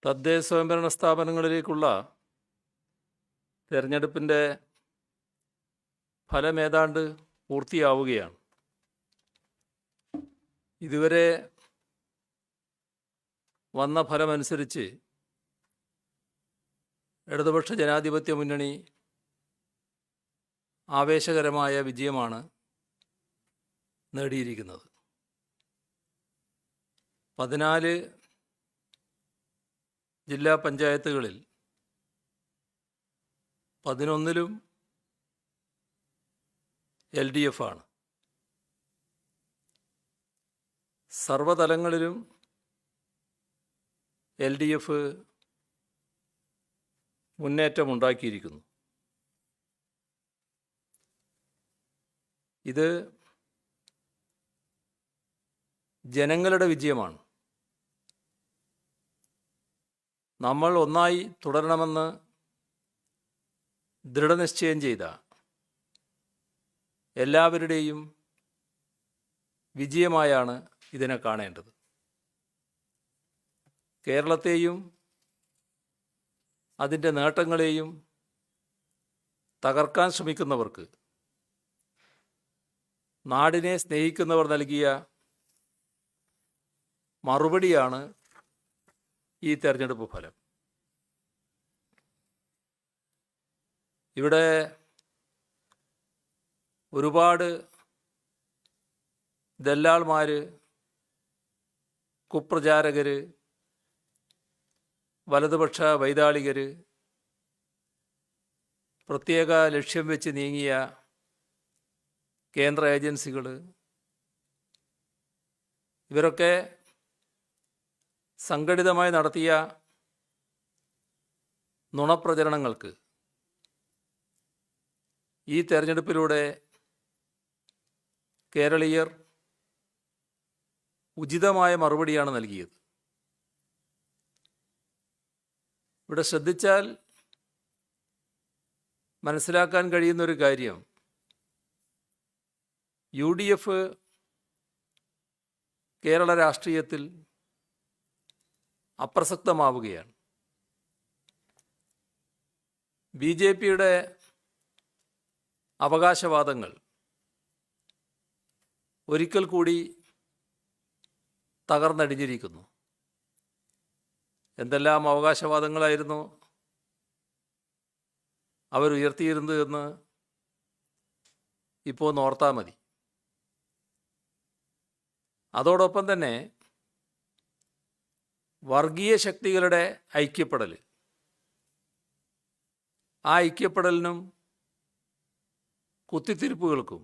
തദ്ദേശ സ്വയംഭരണ സ്ഥാപനങ്ങളിലേക്കുള്ള തെരഞ്ഞെടുപ്പിൻ്റെ ഫലം ഏതാണ്ട് പൂർത്തിയാവുകയാണ്. ഇതുവരെ വന്ന ഫലമനുസരിച്ച് ഇടതുപക്ഷ ജനാധിപത്യ മുന്നണി ആവേശകരമായ വിജയമാണ് നേടിയിരിക്കുന്നത്. 14 ജില്ലാ പഞ്ചായത്തുകളിൽ 11ലും LDF ആണ്. സർവതലങ്ങളിലും LDF മുന്നേറ്റമുണ്ടാക്കിയിരിക്കുന്നു. ഇത് ജനങ്ങളുടെ വിജയമാണ്. നമ്മൾ ഒന്നായി തുടരണമെന്ന് ദൃഢനിശ്ചയം ചെയ്ത എല്ലാവരുടെയും വിജയമായാണ് ഇതിനെ കാണേണ്ടത്. കേരളത്തെയും അതിൻ്റെ നേട്ടങ്ങളെയും തകർക്കാൻ ശ്രമിക്കുന്നവർക്ക് നാടിനെ സ്നേഹിക്കുന്നവർ നൽകിയ മറുപടിയാണ് ഈ തെരഞ്ഞെടുപ്പ് ഫലം. ഇവിടെ ഒരുപാട് ദല്ലാൾമാർ, കുപ്രചാരകർ, വലതുപക്ഷ വൈതാളികർ, പ്രത്യേക ലക്ഷ്യം വെച്ച് നീങ്ങിയ കേന്ദ്ര ഏജൻസികൾ, ഇവരൊക്കെ സംഘടിതമായി നടത്തിയ നുണപ്രചരണങ്ങൾക്ക് ഈ തെരഞ്ഞെടുപ്പിലൂടെ കേരളീയർ ഉചിതമായ മറുപടിയാണ് നൽകിയത്. ഇവിടെ ശ്രദ്ധിച്ചാൽ മനസ്സിലാക്കാൻ കഴിയുന്നൊരു കാര്യം, UDF കേരള രാഷ്ട്രീയത്തിൽ അപ്രസക്തമാവുകയാണ്. BJPയുടെ അവകാശവാദങ്ങൾ ഒരിക്കൽ കൂടി തകർന്നടിഞ്ഞിരിക്കുന്നു. എന്തെല്ലാം അവകാശവാദങ്ങളായിരുന്നു അവരുയർത്തിയിരുന്നത് എന്ന് ഇപ്പോൾ ഓർത്താൽ മതി. അതോടൊപ്പം തന്നെ വർഗീയ ശക്തികളുടെ ഐക്യപ്പെടൽ, ആ ഐക്യപ്പെടലിനും കുത്തിത്തിരിപ്പുകൾക്കും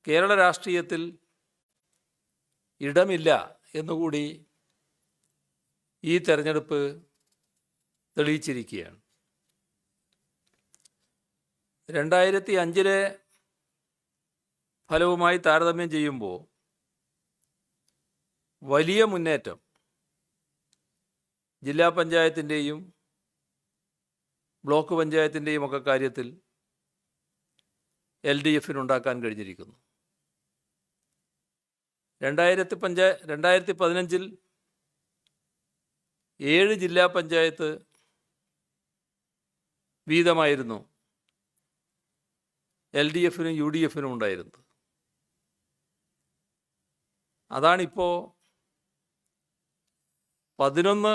കേരള രാഷ്ട്രീയത്തിൽ ഇടമില്ല എന്നുകൂടി ഈ തെരഞ്ഞെടുപ്പ് തെളിയിച്ചിരിക്കുകയാണ്. 2005 ഫലവുമായി താരതമ്യം ചെയ്യുമ്പോൾ വലിയ മുന്നേറ്റം ജില്ലാ പഞ്ചായത്തിൻ്റെയും ബ്ലോക്ക് പഞ്ചായത്തിൻ്റെയും ഒക്കെ കാര്യത്തിൽ LDFനുണ്ടാക്കാൻ കഴിഞ്ഞിരിക്കുന്നു. 2015 7 ജില്ലാ പഞ്ചായത്ത് വീതമായിരുന്നു LDFനും UDFനും ഉണ്ടായിരുന്നത്. അതാണിപ്പോൾ 11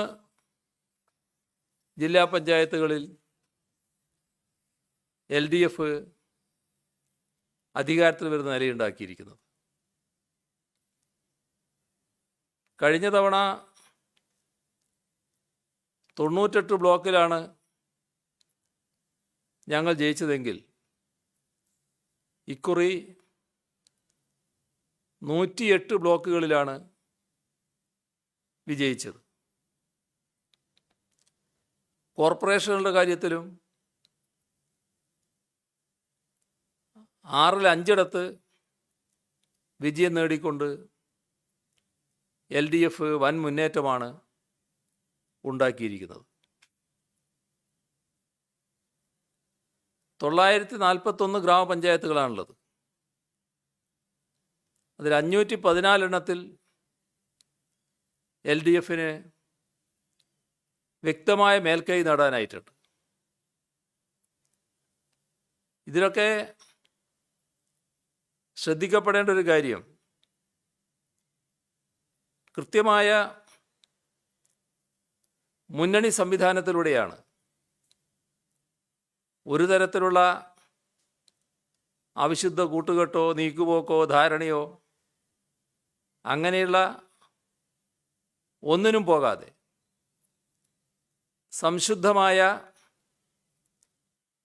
ജില്ലാ പഞ്ചായത്തുകളിൽ LDF അധികാരത്തിൽ വരുന്ന നിലയുണ്ടാക്കിയിരിക്കുന്നത്. കഴിഞ്ഞ തവണ 98 ബ്ലോക്കിലാണ് ഞങ്ങൾ ജയിച്ചതെങ്കിൽ ഇക്കുറി 108 ബ്ലോക്കുകളിലാണ് വിജയിച്ചത്. കോർപ്പറേഷനുകളുടെ കാര്യത്തിലും 6-ൽ 5 ഇടത്ത് വിജയം നേടിക്കൊണ്ട് LDF വൻ മുന്നേറ്റമാണ് ഉണ്ടാക്കിയിരിക്കുന്നത്. 941 ഗ്രാമപഞ്ചായത്തുകളാണുള്ളത്. അതിൽ 514 എണ്ണത്തിൽ LDFന് വ്യക്തമായ മേൽക്കൈ നേടാനായിട്ടുണ്ട്. ഇതിലൊക്കെ ശ്രദ്ധിക്കപ്പെടേണ്ട ഒരു കാര്യം, കൃത്യമായ മുന്നണി സംവിധാനത്തിലൂടെയാണ് ഒരു തരത്തിലുള്ള അവിശുദ്ധ കൂട്ടുകെട്ടോ നീക്കുപോക്കോ ധാരണയോ അങ്ങനെയുള്ള ഒന്നിനും പോകാതെ സംശുദ്ധമായ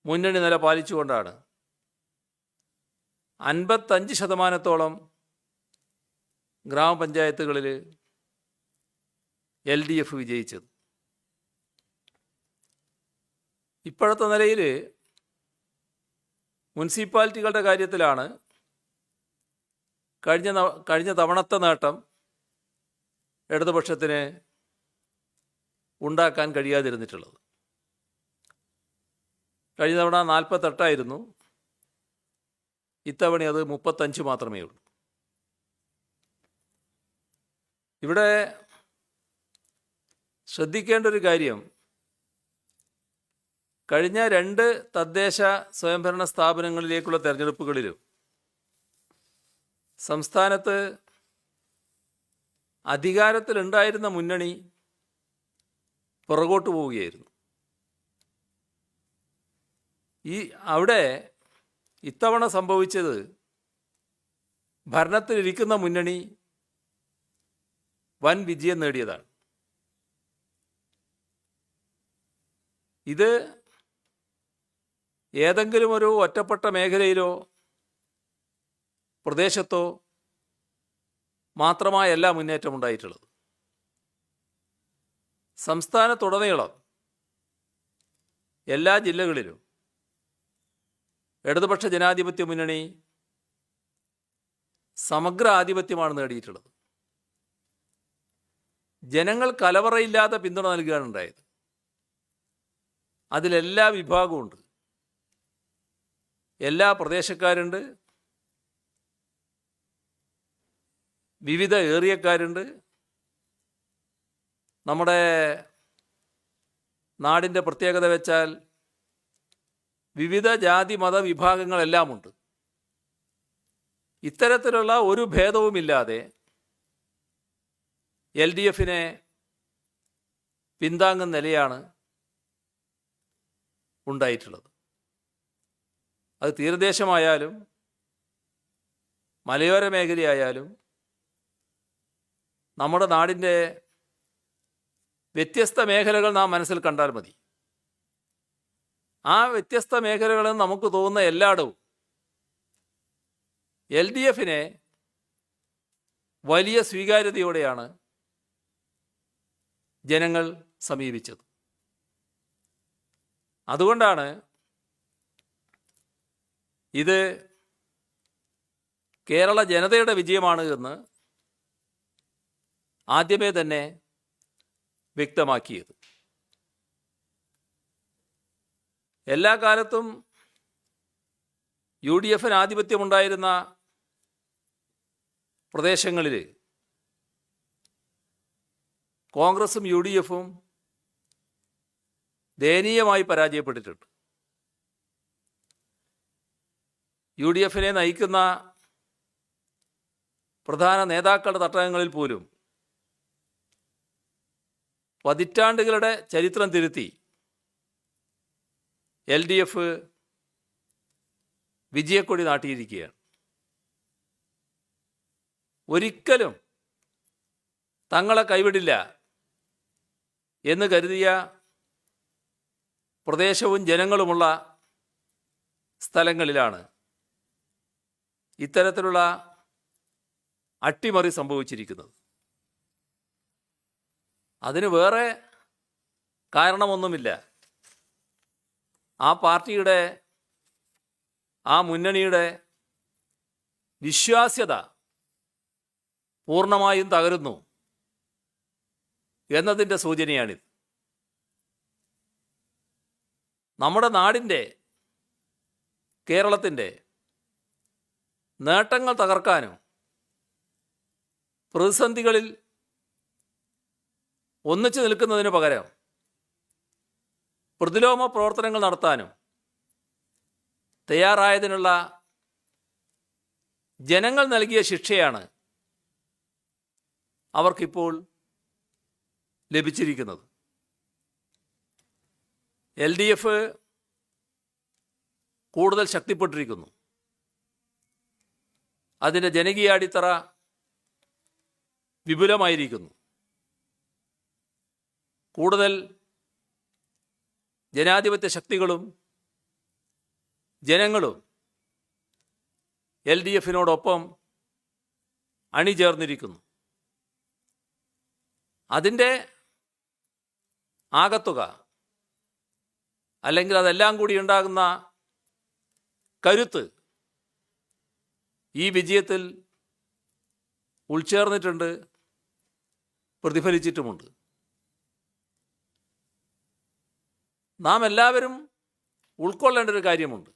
മുന്നണി നില പാലിച്ചുകൊണ്ടാണ് 55% ഗ്രാമപഞ്ചായത്തുകളിൽ LDF വിജയിച്ചത്. ഇപ്പോഴത്തെ നിലയിൽ മുനിസിപ്പാലിറ്റികളുടെ കാര്യത്തിലാണ് കഴിഞ്ഞ തവണത്തെ നേട്ടം ഇടതുപക്ഷത്തിന് ഉണ്ടാക്കാൻ കഴിയാതിരുന്നിട്ടുള്ളത്. കഴിഞ്ഞ തവണ 48 ഇത്തവണ അത് 35 മാത്രമേ ഉള്ളൂ. ഇവിടെ ശ്രദ്ധിക്കേണ്ട ഒരു കാര്യം, കഴിഞ്ഞ 2 തദ്ദേശ സ്വയംഭരണ സ്ഥാപനങ്ങളിലേക്കുള്ള തെരഞ്ഞെടുപ്പുകളിലും സംസ്ഥാനത്ത് അധികാരത്തിലുണ്ടായിരുന്ന മുന്നണി പുറകോട്ട് പോവുകയായിരുന്നു. അവിടെ ഇത്തവണ സംഭവിച്ചത്, ഭരണത്തിലിരിക്കുന്ന മുന്നണി വൻ വിജയം നേടിയതാണ്. ഇത് ഏതെങ്കിലും ഒരു ഒറ്റപ്പെട്ട മേഖലയിലോ പ്രദേശത്തോ മാത്രമായല്ല മുന്നേറ്റമുണ്ടായിട്ടുള്ളത്. സംസ്ഥാനത്തുടനീളം എല്ലാ ജില്ലകളിലും ഇടതുപക്ഷ ജനാധിപത്യ മുന്നണി സമഗ്ര ആധിപത്യമാണ് നേടിയിട്ടുള്ളത്. ജനങ്ങൾ കലവറയില്ലാത്ത പിന്തുണ നൽകുകയാണ് ഉണ്ടായത്. അതിലെല്ലാ വിഭാഗവുമുണ്ട്, എല്ലാ പ്രദേശക്കാരുണ്ട്, വിവിധ ഏറിയക്കാരുണ്ട്. നമ്മുടെ നാടിൻ്റെ പ്രത്യേകത വെച്ചാൽ വിവിധ ജാതി മത വിഭാഗങ്ങളെല്ലാമുണ്ട്. ഇത്തരത്തിലുള്ള ഒരു ഭേദവുമില്ലാതെ LDFനെ പിന്താങ്ങുന്ന നിലയാണ് ഉണ്ടായിട്ടുള്ളത്. അത് തീരദേശമായാലും മലയോര മേഖലയായാലും നമ്മുടെ നാടിൻ്റെ വ്യത്യസ്ത മേഖലകൾ നാം മനസ്സിൽ കണ്ടാൽ മതി. ആ വ്യത്യസ്ത മേഖലകളിൽ നമുക്ക് തോന്നുന്ന എല്ലായിടവും LDFനെ വലിയ സ്വീകാര്യതയോടെയാണ് ജനങ്ങൾ സമീപിച്ചത്. അതുകൊണ്ടാണ് ഇത് കേരള ജനതയുടെ വിജയമാണ് എന്ന് ആദ്യമേ തന്നെ വ്യക്തമാക്കിയത്. എല്ലാ കാലത്തും UDFന് ആധിപത്യമുണ്ടായിരുന്ന പ്രദേശങ്ങളിൽ കോൺഗ്രസും UDFും ദയനീയമായി പരാജയപ്പെട്ടിട്ടുണ്ട്. UDFനെ നയിക്കുന്ന പ്രധാന നേതാക്കളുടെ തട്ടകങ്ങളിൽ പോലും പതിറ്റാണ്ടുകളുടെ ചരിത്രം തിരുത്തി LDF വിജയക്കൊടി നാട്ടിയിരിക്കുകയാണ്. ഒരിക്കലും തങ്ങളെ കൈവിടില്ല എന്ന് കരുതിയ പ്രദേശവും ജനങ്ങളുമുള്ള സ്ഥലങ്ങളിലാണ് ഇത്തരത്തിലുള്ള അട്ടിമറി സംഭവിച്ചിരിക്കുന്നത്. അതിന് വേറെ കാരണമൊന്നുമില്ല. ആ പാർട്ടിയുടെ, ആ മുന്നണിയുടെ വിശ്വാസ്യത പൂർണ്ണമായും തകരുന്നു എന്നതിൻ്റെ സൂചനയാണിത്. നമ്മുടെ നാടിൻ്റെ, കേരളത്തിൻ്റെ നേട്ടങ്ങൾ തകർക്കാനും പ്രതിസന്ധികളിൽ ഒന്നിച്ചു നിൽക്കുന്നതിന് പകരം പ്രതിലോമ പ്രവർത്തനങ്ങൾ നടത്താനും തയ്യാറായതിനുള്ള ജനങ്ങൾ നൽകിയ ശിക്ഷയാണ് അവർക്കിപ്പോൾ ലഭിച്ചിരിക്കുന്നത്. LDF കൂടുതൽ ശക്തിപ്പെട്ടിരിക്കുന്നു. അതിൻ്റെ ജനകീയ അടിത്തറ വിപുലമായിരിക്കുന്നു. കൂടുതൽ ജനാധിപത്യ ശക്തികളും ജനങ്ങളും LDFനോടൊപ്പം അണിചേർന്നിരിക്കുന്നു. അതിൻ്റെ ആകത്തുക, അല്ലെങ്കിൽ അതെല്ലാം കൂടി ഉണ്ടാകുന്ന കരുത്ത് ഈ വിജയത്തിൽ ഉൾച്ചേർന്നിട്ടുണ്ട്, പ്രതിഫലിച്ചിട്ടുമുണ്ട്. നാം എല്ലാവരും ഉൾക്കൊള്ളേണ്ട ഒരു കാര്യമുണ്ട്.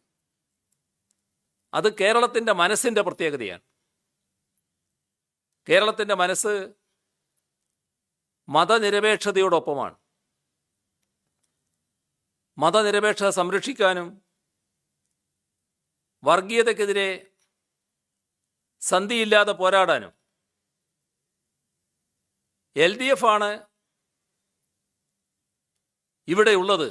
അത് കേരളത്തിൻ്റെ മനസ്സിൻ്റെ പ്രത്യേകതയാണ്. കേരളത്തിൻ്റെ മനസ്സ് മതനിരപേക്ഷതയോടൊപ്പമാണ്. മതനിരപേക്ഷത സംരക്ഷിക്കാനും വർഗീയതയ്ക്കെതിരെ സന്ധിയില്ലാതെ പോരാടാനും LDF ആണ് ഇവിടെയുള്ളത്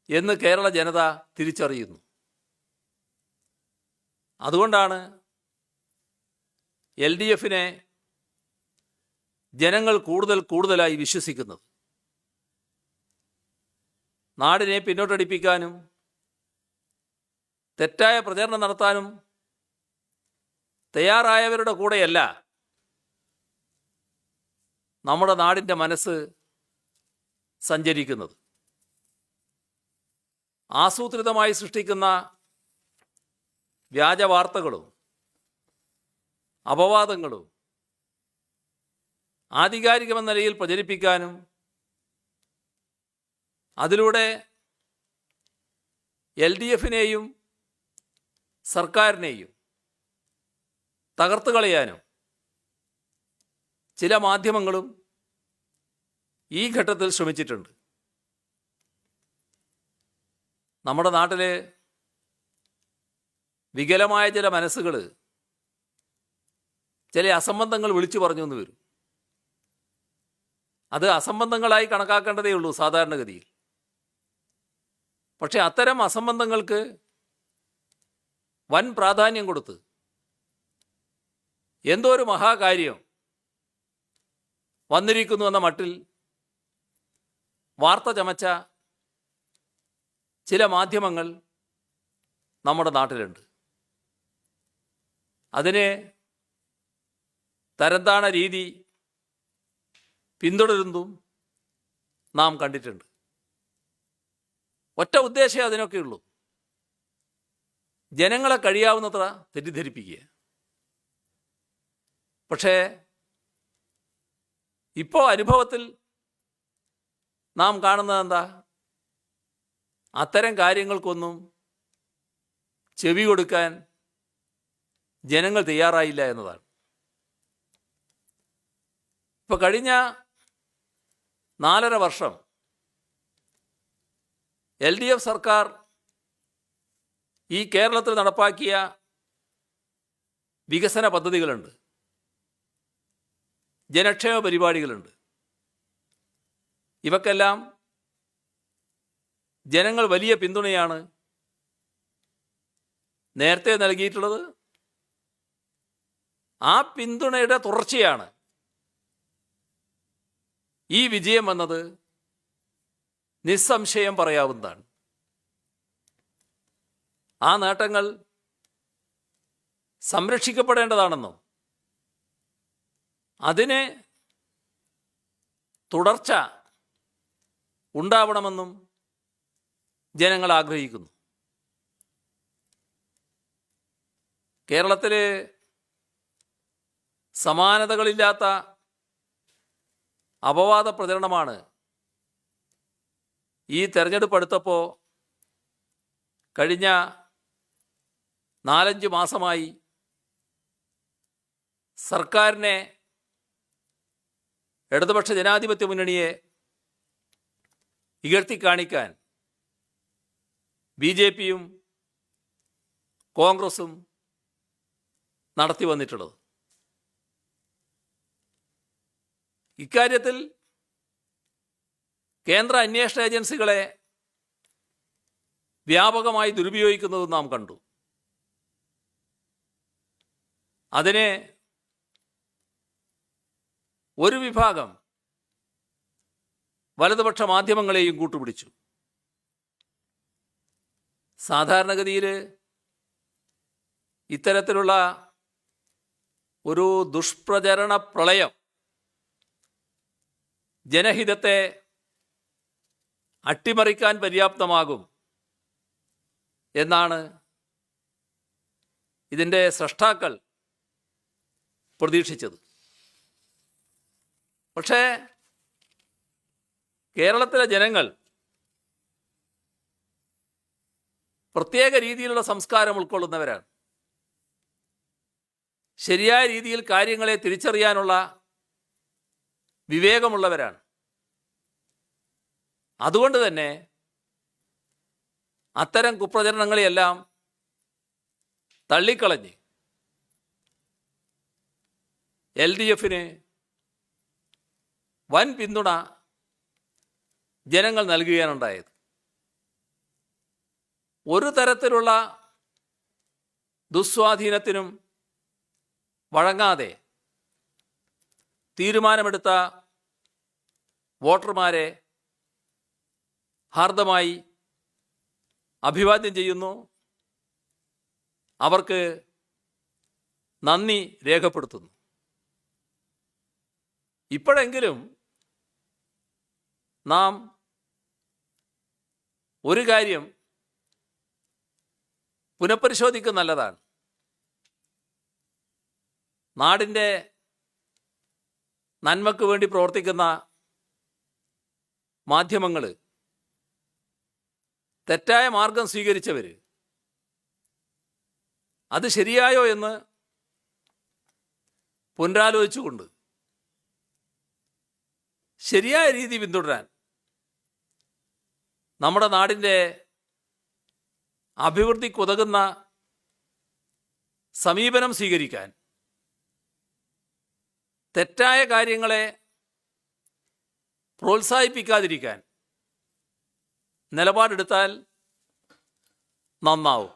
എന്ന് കേരള ജനത തിരിച്ചറിയുന്നു. അതുകൊണ്ടാണ് LDFനെ ജനങ്ങൾ കൂടുതലായി വിശ്വസിക്കുന്നത്. നാടിനെ പിന്നോട്ടടിപ്പിക്കാനും തെറ്റായ പ്രചരണം നടത്താനും തയ്യാറായവരുടെ കൂടെയല്ല നമ്മുടെ നാടിൻ്റെ മനസ്സ് സഞ്ചരിക്കുന്നത്. ആസൂത്രിതമായി സൃഷ്ടിക്കുന്ന വ്യാജ വാർത്തകളും അപവാദങ്ങളും ആധികാരികമെന്ന നിലയിൽ പ്രചരിപ്പിക്കാനും അതിലൂടെ LDFനെയും സർക്കാരിനെയും തകർത്ത് കളയാനും ചില മാധ്യമങ്ങളും ഈ ഘട്ടത്തിൽ ശ്രമിച്ചിട്ടുണ്ട്. നമ്മുടെ നാട്ടിലെ വികലമായ ചില മനസ്സുകൾ ചില അസംബന്ധങ്ങൾ വിളിച്ചു പറഞ്ഞു എന്ന് വരും. അത് അസംബന്ധങ്ങളായി കണക്കാക്കേണ്ടതേ ഉള്ളൂ സാധാരണഗതിയിൽ. പക്ഷെ അത്തരം അസംബന്ധങ്ങൾക്ക് വൻ പ്രാധാന്യം കൊടുത്ത് എന്തോ ഒരു മഹാകാര്യം വന്നിരിക്കുന്നു എന്ന മട്ടിൽ വാർത്ത ചമച്ച ചില മാധ്യമങ്ങൾ നമ്മുടെ നാട്ടിലുണ്ട്. അതിനെ തരംതാണ രീതി പിന്തുടരുന്നതും നാം കണ്ടിട്ടുണ്ട്. ഒറ്റ ഉദ്ദേശമേ അതിനൊക്കെയുള്ളൂ, ജനങ്ങളെ കഴിയാവുന്നത്ര തെറ്റിദ്ധരിപ്പിക്കുക. പക്ഷേ ഇപ്പോൾ അനുഭവത്തിൽ നാം കാണുന്നത് എന്താ? അത്തരം കാര്യങ്ങൾക്കൊന്നും ചെവി കൊടുക്കാൻ ജനങ്ങൾ തയ്യാറായില്ല എന്നതാണ്. ഇപ്പോൾ കഴിഞ്ഞ 4.5 വർഷം LDF സർക്കാർ ഈ കേരളത്തിൽ നടപ്പാക്കിയ വികസന പദ്ധതികളുണ്ട്, ജനക്ഷേമ പരിപാടികളുണ്ട്. ഇവക്കെല്ലാം ജനങ്ങൾ വലിയ പിന്തുണയാണ് നേരത്തെ നൽകിയിട്ടുള്ളത്. ആ പിന്തുണയുടെ തുടർച്ചയാണ് ഈ വിജയം എന്നത് നിസ്സംശയം പറയാവുന്നതാണ്. ആ നേട്ടങ്ങൾ സംരക്ഷിക്കപ്പെടേണ്ടതാണെന്നും അതിന് തുടർച്ച ഉണ്ടാവണമെന്നും ജനങ്ങൾ ആഗ്രഹിക്കുന്നു. കേരളത്തിൽ സമാനതകളില്ലാത്ത അപവാദ പ്രചരണമാണ് ഈ തെരഞ്ഞെടുപ്പ് അടുത്തപ്പോൾ കഴിഞ്ഞ 4-5 മാസമായി സർക്കാരിനെ, ഇടതുപക്ഷ ജനാധിപത്യ മുന്നണിയെ ഇകഴ്ത്തിക്കാണിക്കാൻ BJPയും കോൺഗ്രസും നടത്തി വന്നിട്ടുള്ളത്. ഇക്കാര്യത്തിൽ കേന്ദ്ര അന്വേഷണ ഏജൻസികളെ വ്യാപകമായി ദുരുപയോഗിക്കുന്നതും നാം കണ്ടു. അതിനെ ഒരു വിഭാഗം വലതുപക്ഷ മാധ്യമങ്ങളെയും കൂട്ടുപിടിച്ചു. സാധാരണഗതിയിൽ ഇത്തരത്തിലുള്ള ഒരു ദുഷ്പ്രചരണ പ്രളയം ജനഹിതത്തെ അട്ടിമറിക്കാൻ പര്യാപ്തമാകും എന്നാണ് ഇതിൻ്റെ സ്രഷ്ടാക്കൾ പ്രതീക്ഷിച്ചത്. പക്ഷേ കേരളത്തിലെ ജനങ്ങൾ പ്രത്യേക രീതിയിലുള്ള സംസ്കാരം ഉൾക്കൊള്ളുന്നവരാണ്. ശരിയായ രീതിയിൽ കാര്യങ്ങളെ തിരിച്ചറിയാനുള്ള വിവേകമുള്ളവരാണ്. അതുകൊണ്ട് തന്നെ അത്തരം കുപ്രചരണങ്ങളെയെല്ലാം തള്ളിക്കളഞ്ഞ് LDFന് വൻ പിന്തുണ ജനങ്ങൾ നൽകുകയാണുണ്ടായത്. ഒരു തരത്തിലുള്ള ദുസ്വാധീനത്തിനും വഴങ്ങാതെ തീരുമാനമെടുത്ത വോട്ടർമാരെ ഹാർദമായി അഭിവാദ്യം ചെയ്യുന്നു. അവർക്ക് നന്ദി രേഖപ്പെടുത്തുന്നു. ഇപ്പോഴെങ്കിലും നാം ഒരു കാര്യം പുനഃപരിശോധിക്കുന്നത് നല്ലതാണ്. നാടിൻ്റെ നന്മയ്ക്ക് വേണ്ടി പ്രവർത്തിക്കുന്ന മാധ്യമങ്ങൾ, തെറ്റായ മാർഗം സ്വീകരിച്ചവർ, അത് ശരിയായോ എന്ന് പുനരാലോചിച്ചുകൊണ്ട് ശരിയായ രീതി പിന്തുടരാൻ, നമ്മുടെ നാടിൻ്റെ അഭിവൃദ്ധിക്കുതകുന്ന സമീപനം സ്വീകരിക്കാൻ, തെറ്റായ കാര്യങ്ങളെ പ്രോത്സാഹിപ്പിക്കാതിരിക്കാൻ നിലപാടെടുത്താൽ നന്നാവും.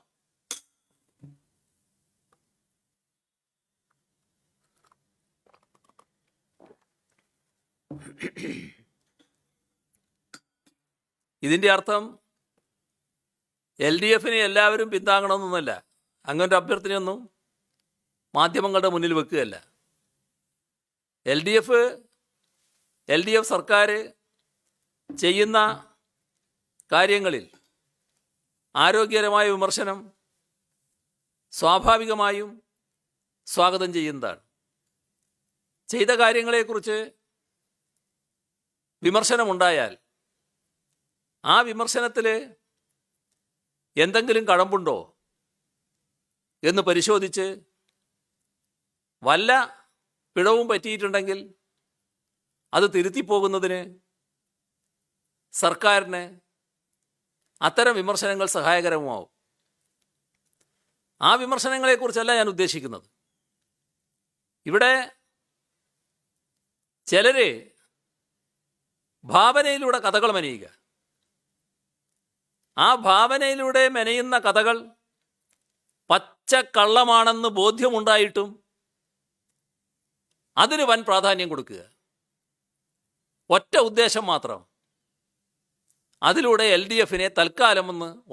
ഇതിൻ്റെ അർത്ഥം LDFനെ എല്ലാവരും പിന്താങ്ങണമെന്നൊന്നുമല്ല. അങ്ങനൊരു അഭ്യർത്ഥനയൊന്നും മാധ്യമങ്ങളുടെ മുന്നിൽ വെക്കുകയല്ല. LDF സർക്കാർ ചെയ്യുന്ന കാര്യങ്ങളിൽ ആരോഗ്യകരമായ വിമർശനം സ്വാഭാവികമായും സ്വാഗതം ചെയ്യുന്നതാണ്. ചെയ്ത കാര്യങ്ങളെക്കുറിച്ച് വിമർശനമുണ്ടായാൽ ആ വിമർശനത്തിൽ എന്തെങ്കിലും കഴമ്പുണ്ടോ എന്ന് പരിശോധിച്ച് വല്ല പിഴവും പറ്റിയിട്ടുണ്ടെങ്കിൽ അത് തിരുത്തിപ്പോകുന്നതിന് സർക്കാരിന് അത്തരം വിമർശനങ്ങൾ സഹായകരമാവും. ആ വിമർശനങ്ങളെക്കുറിച്ചല്ല ഞാൻ ഉദ്ദേശിക്കുന്നത്. ഇവിടെ ചിലർ ഭാവനയിലൂടെ കഥകൾ മെനയുക, ആ ഭാവനയിലൂടെ മെനയുന്ന കഥകൾ പച്ചക്കള്ളമാണെന്ന് ബോധ്യമുണ്ടായിട്ടും അതിന് വൻ പ്രാധാന്യം കൊടുക്കുക. ഒറ്റ ഉദ്ദേശം മാത്രം, അതിലൂടെ LDFനെ തൽക്കാലം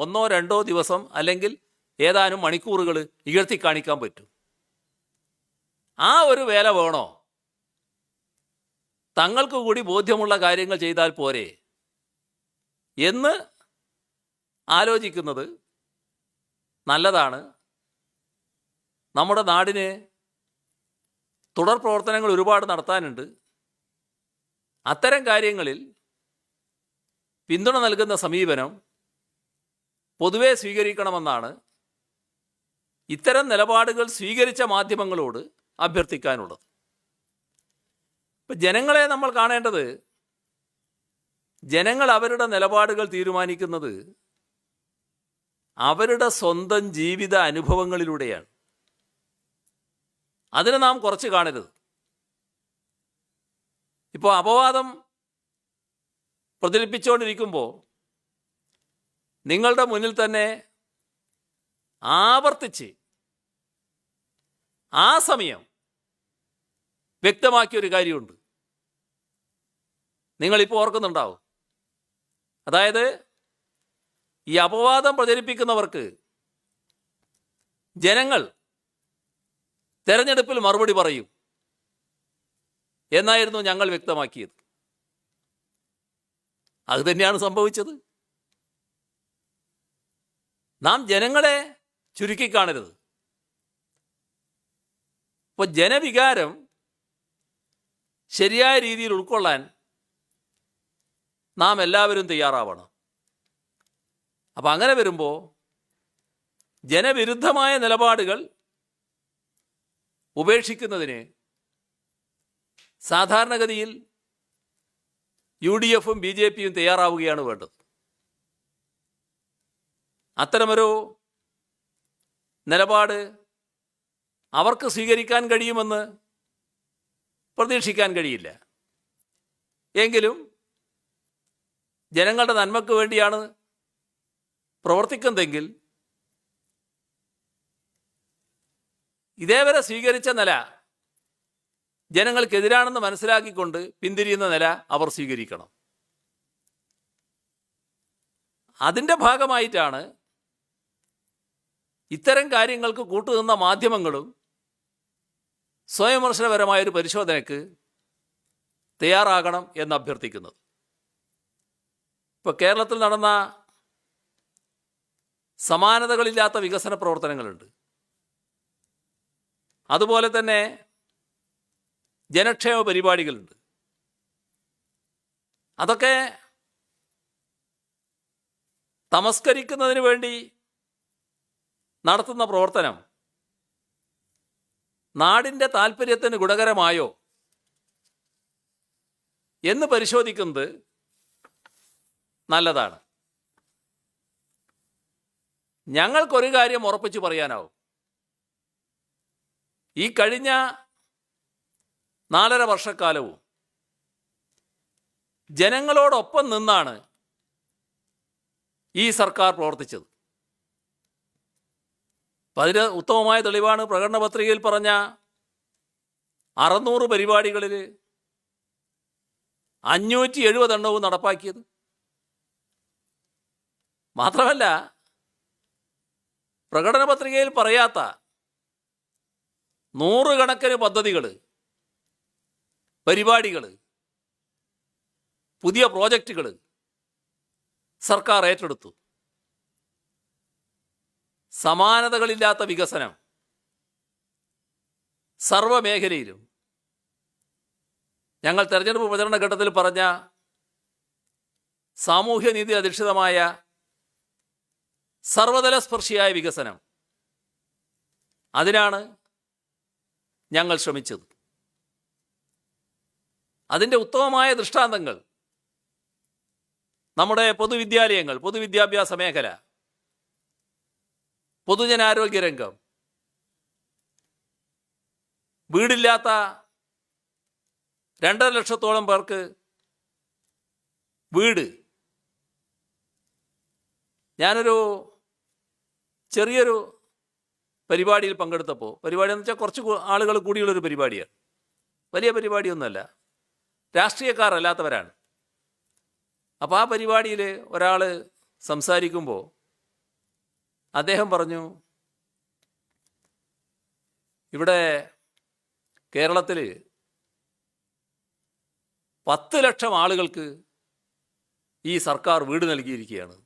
1-2 ദിവസം അല്ലെങ്കിൽ ഏതാനും മണിക്കൂറുകൾ ഇകഴ്ത്തി കാണിക്കാൻ പറ്റും. ആ ഒരു വേല വേണോ? തങ്ങൾക്ക് കൂടി ബോധ്യമുള്ള കാര്യങ്ങൾ ചെയ്താൽ പോരെ എന്ന് ആലോചിക്കുന്നത് നല്ലതാണ്. നമ്മുടെ നാടിന് തുടർ പ്രവർത്തനങ്ങൾ ഒരുപാട് നടത്താനുണ്ട്. അത്തരം കാര്യങ്ങളിൽ പിന്തുണ നൽകുന്ന സമീപനം പൊതുവെ സ്വീകരിക്കണമെന്നാണ് ഇത്തരം നിലപാടുകൾ സ്വീകരിച്ച മാധ്യമങ്ങളോട് അഭ്യർത്ഥിക്കാനുള്ളത്. ഇപ്പം ജനങ്ങളെ നമ്മൾ കാണേണ്ടത്, ജനങ്ങൾ അവരുടെ നിലപാടുകൾ തീരുമാനിക്കുന്നത് അവരുടെ സ്വന്തം ജീവിത അനുഭവങ്ങളിലൂടെയാണ്. അതിനെ നാം കുറച്ച് കാണരുത്. ഇപ്പോൾ അപവാദം പ്രചരിപ്പിച്ചുകൊണ്ടിരിക്കുമ്പോൾ നിങ്ങളുടെ മുന്നിൽ തന്നെ ആവർത്തിച്ച് ആ സമയം വ്യക്തമാക്കിയൊരു കാര്യമുണ്ട്. നിങ്ങളിപ്പോൾ ഓർക്കുന്നുണ്ടാവും. അതായത് ഈ അപവാദം പ്രചരിപ്പിക്കുന്നവർക്ക് ജനങ്ങൾ തെരഞ്ഞെടുപ്പിൽ മറുപടി പറയും എന്നായിരുന്നു ഞങ്ങൾ വ്യക്തമാക്കിയത്. അത് തന്നെയാണ് സംഭവിച്ചത്. നാം ജനങ്ങളെ ചുരുക്കിക്കാണരുത്. ഇപ്പോൾ ജനവികാരം ശരിയായ രീതിയിൽ ഉൾക്കൊള്ളാൻ നാം എല്ലാവരും തയ്യാറാവണം. അപ്പം അങ്ങനെ വരുമ്പോൾ ജനവിരുദ്ധമായ നിലപാടുകൾ ഉപേക്ഷിക്കുന്നതിന് സാധാരണഗതിയിൽ UDFും BJPയും തയ്യാറാവുകയാണ് വേണ്ടത്. അത്തരമൊരു നിലപാട് അവർക്ക് സ്വീകരിക്കാൻ കഴിയുമെന്ന് പ്രതീക്ഷിക്കാൻ കഴിയില്ല. എങ്കിലും ജനങ്ങളുടെ നന്മയ്ക്ക് വേണ്ടിയാണ് പ്രവർത്തിക്കുന്നതെങ്കിൽ ഇതേവരെ സ്വീകരിച്ച നില ജനങ്ങൾക്കെതിരാണെന്ന് മനസ്സിലാക്കിക്കൊണ്ട് പിന്തിരിയുന്ന നില അവർ സ്വീകരിക്കണം. അതിൻ്റെ ഭാഗമായിട്ടാണ് ഇത്തരം കാര്യങ്ങൾക്ക് കൂട്ടുനിന്ന മാധ്യമങ്ങളും സ്വയംവിമർശനപരമായൊരു പരിശോധനയ്ക്ക് തയ്യാറാകണം എന്ന് അഭ്യർത്ഥിക്കുന്നത്. ഇപ്പോൾ കേരളത്തിൽ നടന്ന സമാനതകളില്ലാത്ത വികസന പ്രവർത്തനങ്ങളുണ്ട്. അതുപോലെ തന്നെ ജനക്ഷേമ പരിപാടികളുണ്ട്. അതൊക്കെ തമസ്കരിക്കുന്നതിന് വേണ്ടി നടത്തുന്ന പ്രവർത്തനം നാടിൻ്റെ താല്പര്യത്തിന് ഗുണകരമായോ എന്ന് പരിശോധിക്കുന്നത് നല്ലതാണ്. ഞങ്ങൾക്കൊരു കാര്യം ഉറപ്പിച്ച് പറയാനാവും. ഈ കഴിഞ്ഞ 4.5 വർഷക്കാലവും ജനങ്ങളോടൊപ്പം നിന്നാണ് ഈ സർക്കാർ പ്രവർത്തിച്ചത്. അതിന് ഉത്തമമായ തെളിവാണ് പ്രകടന പത്രികയിൽ പറഞ്ഞ 600 പരിപാടികളിൽ 570 എണ്ണവും നടപ്പാക്കിയത്. മാത്രമല്ല, പ്രകടന പത്രികയിൽ പറയാത്ത 100 കണക്കിന് പദ്ധതികൾ, പരിപാടികൾ, പുതിയ പ്രോജക്റ്റുകൾ സർക്കാർ ഏറ്റെടുത്തു. സമാനതകളില്ലാത്ത വികസനം സർവ്വമേഖലയിലും. ഞങ്ങൾ തെരഞ്ഞെടുപ്പ് പ്രചരണ ഘട്ടത്തിൽ പറഞ്ഞ സാമൂഹ്യനീതി അധിഷ്ഠിതമായ സർവതലസ്പർശിയായ വികസനം, അതിനാണ് ഞങ്ങൾ ശ്രമിച്ചത്. അതിൻ്റെ ഉത്തമമായ ദൃഷ്ടാന്തങ്ങൾ നമ്മുടെ പൊതുവിദ്യാലയങ്ങൾ, പൊതുവിദ്യാഭ്യാസ മേഖല, പൊതുജനാരോഗ്യ രംഗം, വീടില്ലാത്ത 2.5 ലക്ഷത്തോളം പേർക്ക് വീട്. ഞാനൊരു ചെറിയൊരു പരിപാടിയിൽ പങ്കെടുത്തപ്പോൾ, പരിപാടി എന്ന് വെച്ചാൽ കുറച്ച് ആളുകൾ കൂടിയുള്ളൊരു പരിപാടിയാണ്, വലിയ പരിപാടിയൊന്നുമല്ല, രാഷ്ട്രീയക്കാരല്ലാത്തവരാണ്. അപ്പോൾ ആ പരിപാടിയിൽ ഒരാൾ സംസാരിക്കുമ്പോൾ അദ്ദേഹം പറഞ്ഞു, ഇവിടെ കേരളത്തിൽ 10 ലക്ഷം ആളുകൾക്ക് ഈ സർക്കാർ വീട് നൽകിയിരിക്കുകയാണ്.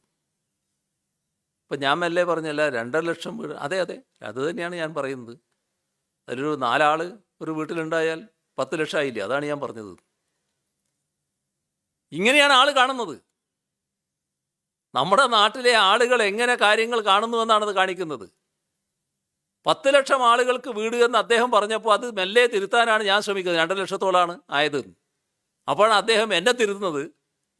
അപ്പം ഞാൻ മെല്ലെ പറഞ്ഞല്ല, 2.5 ലക്ഷം വീട്. അതെ, അത് തന്നെയാണ് ഞാൻ പറയുന്നത്. അതിലൊരു 4 ആൾ ഒരു വീട്ടിലുണ്ടായാൽ 10 ലക്ഷം ആയില്ലേ? അതാണ് ഞാൻ പറഞ്ഞത്. ഇങ്ങനെയാണ് ആൾ കാണുന്നത്. നമ്മുടെ നാട്ടിലെ ആളുകൾ എങ്ങനെ കാര്യങ്ങൾ കാണുന്നുവെന്നാണത് കാണിക്കുന്നത്. 10 ലക്ഷം ആളുകൾക്ക് വീട് എന്ന് അദ്ദേഹം പറഞ്ഞപ്പോൾ അത് മെല്ലെ തിരുത്താനാണ് ഞാൻ ശ്രമിക്കുന്നത്. 2 ലക്ഷത്തോളാണ് ആയത്. അപ്പോഴാണ് അദ്ദേഹം എന്നെ തിരുത്തുന്നത്.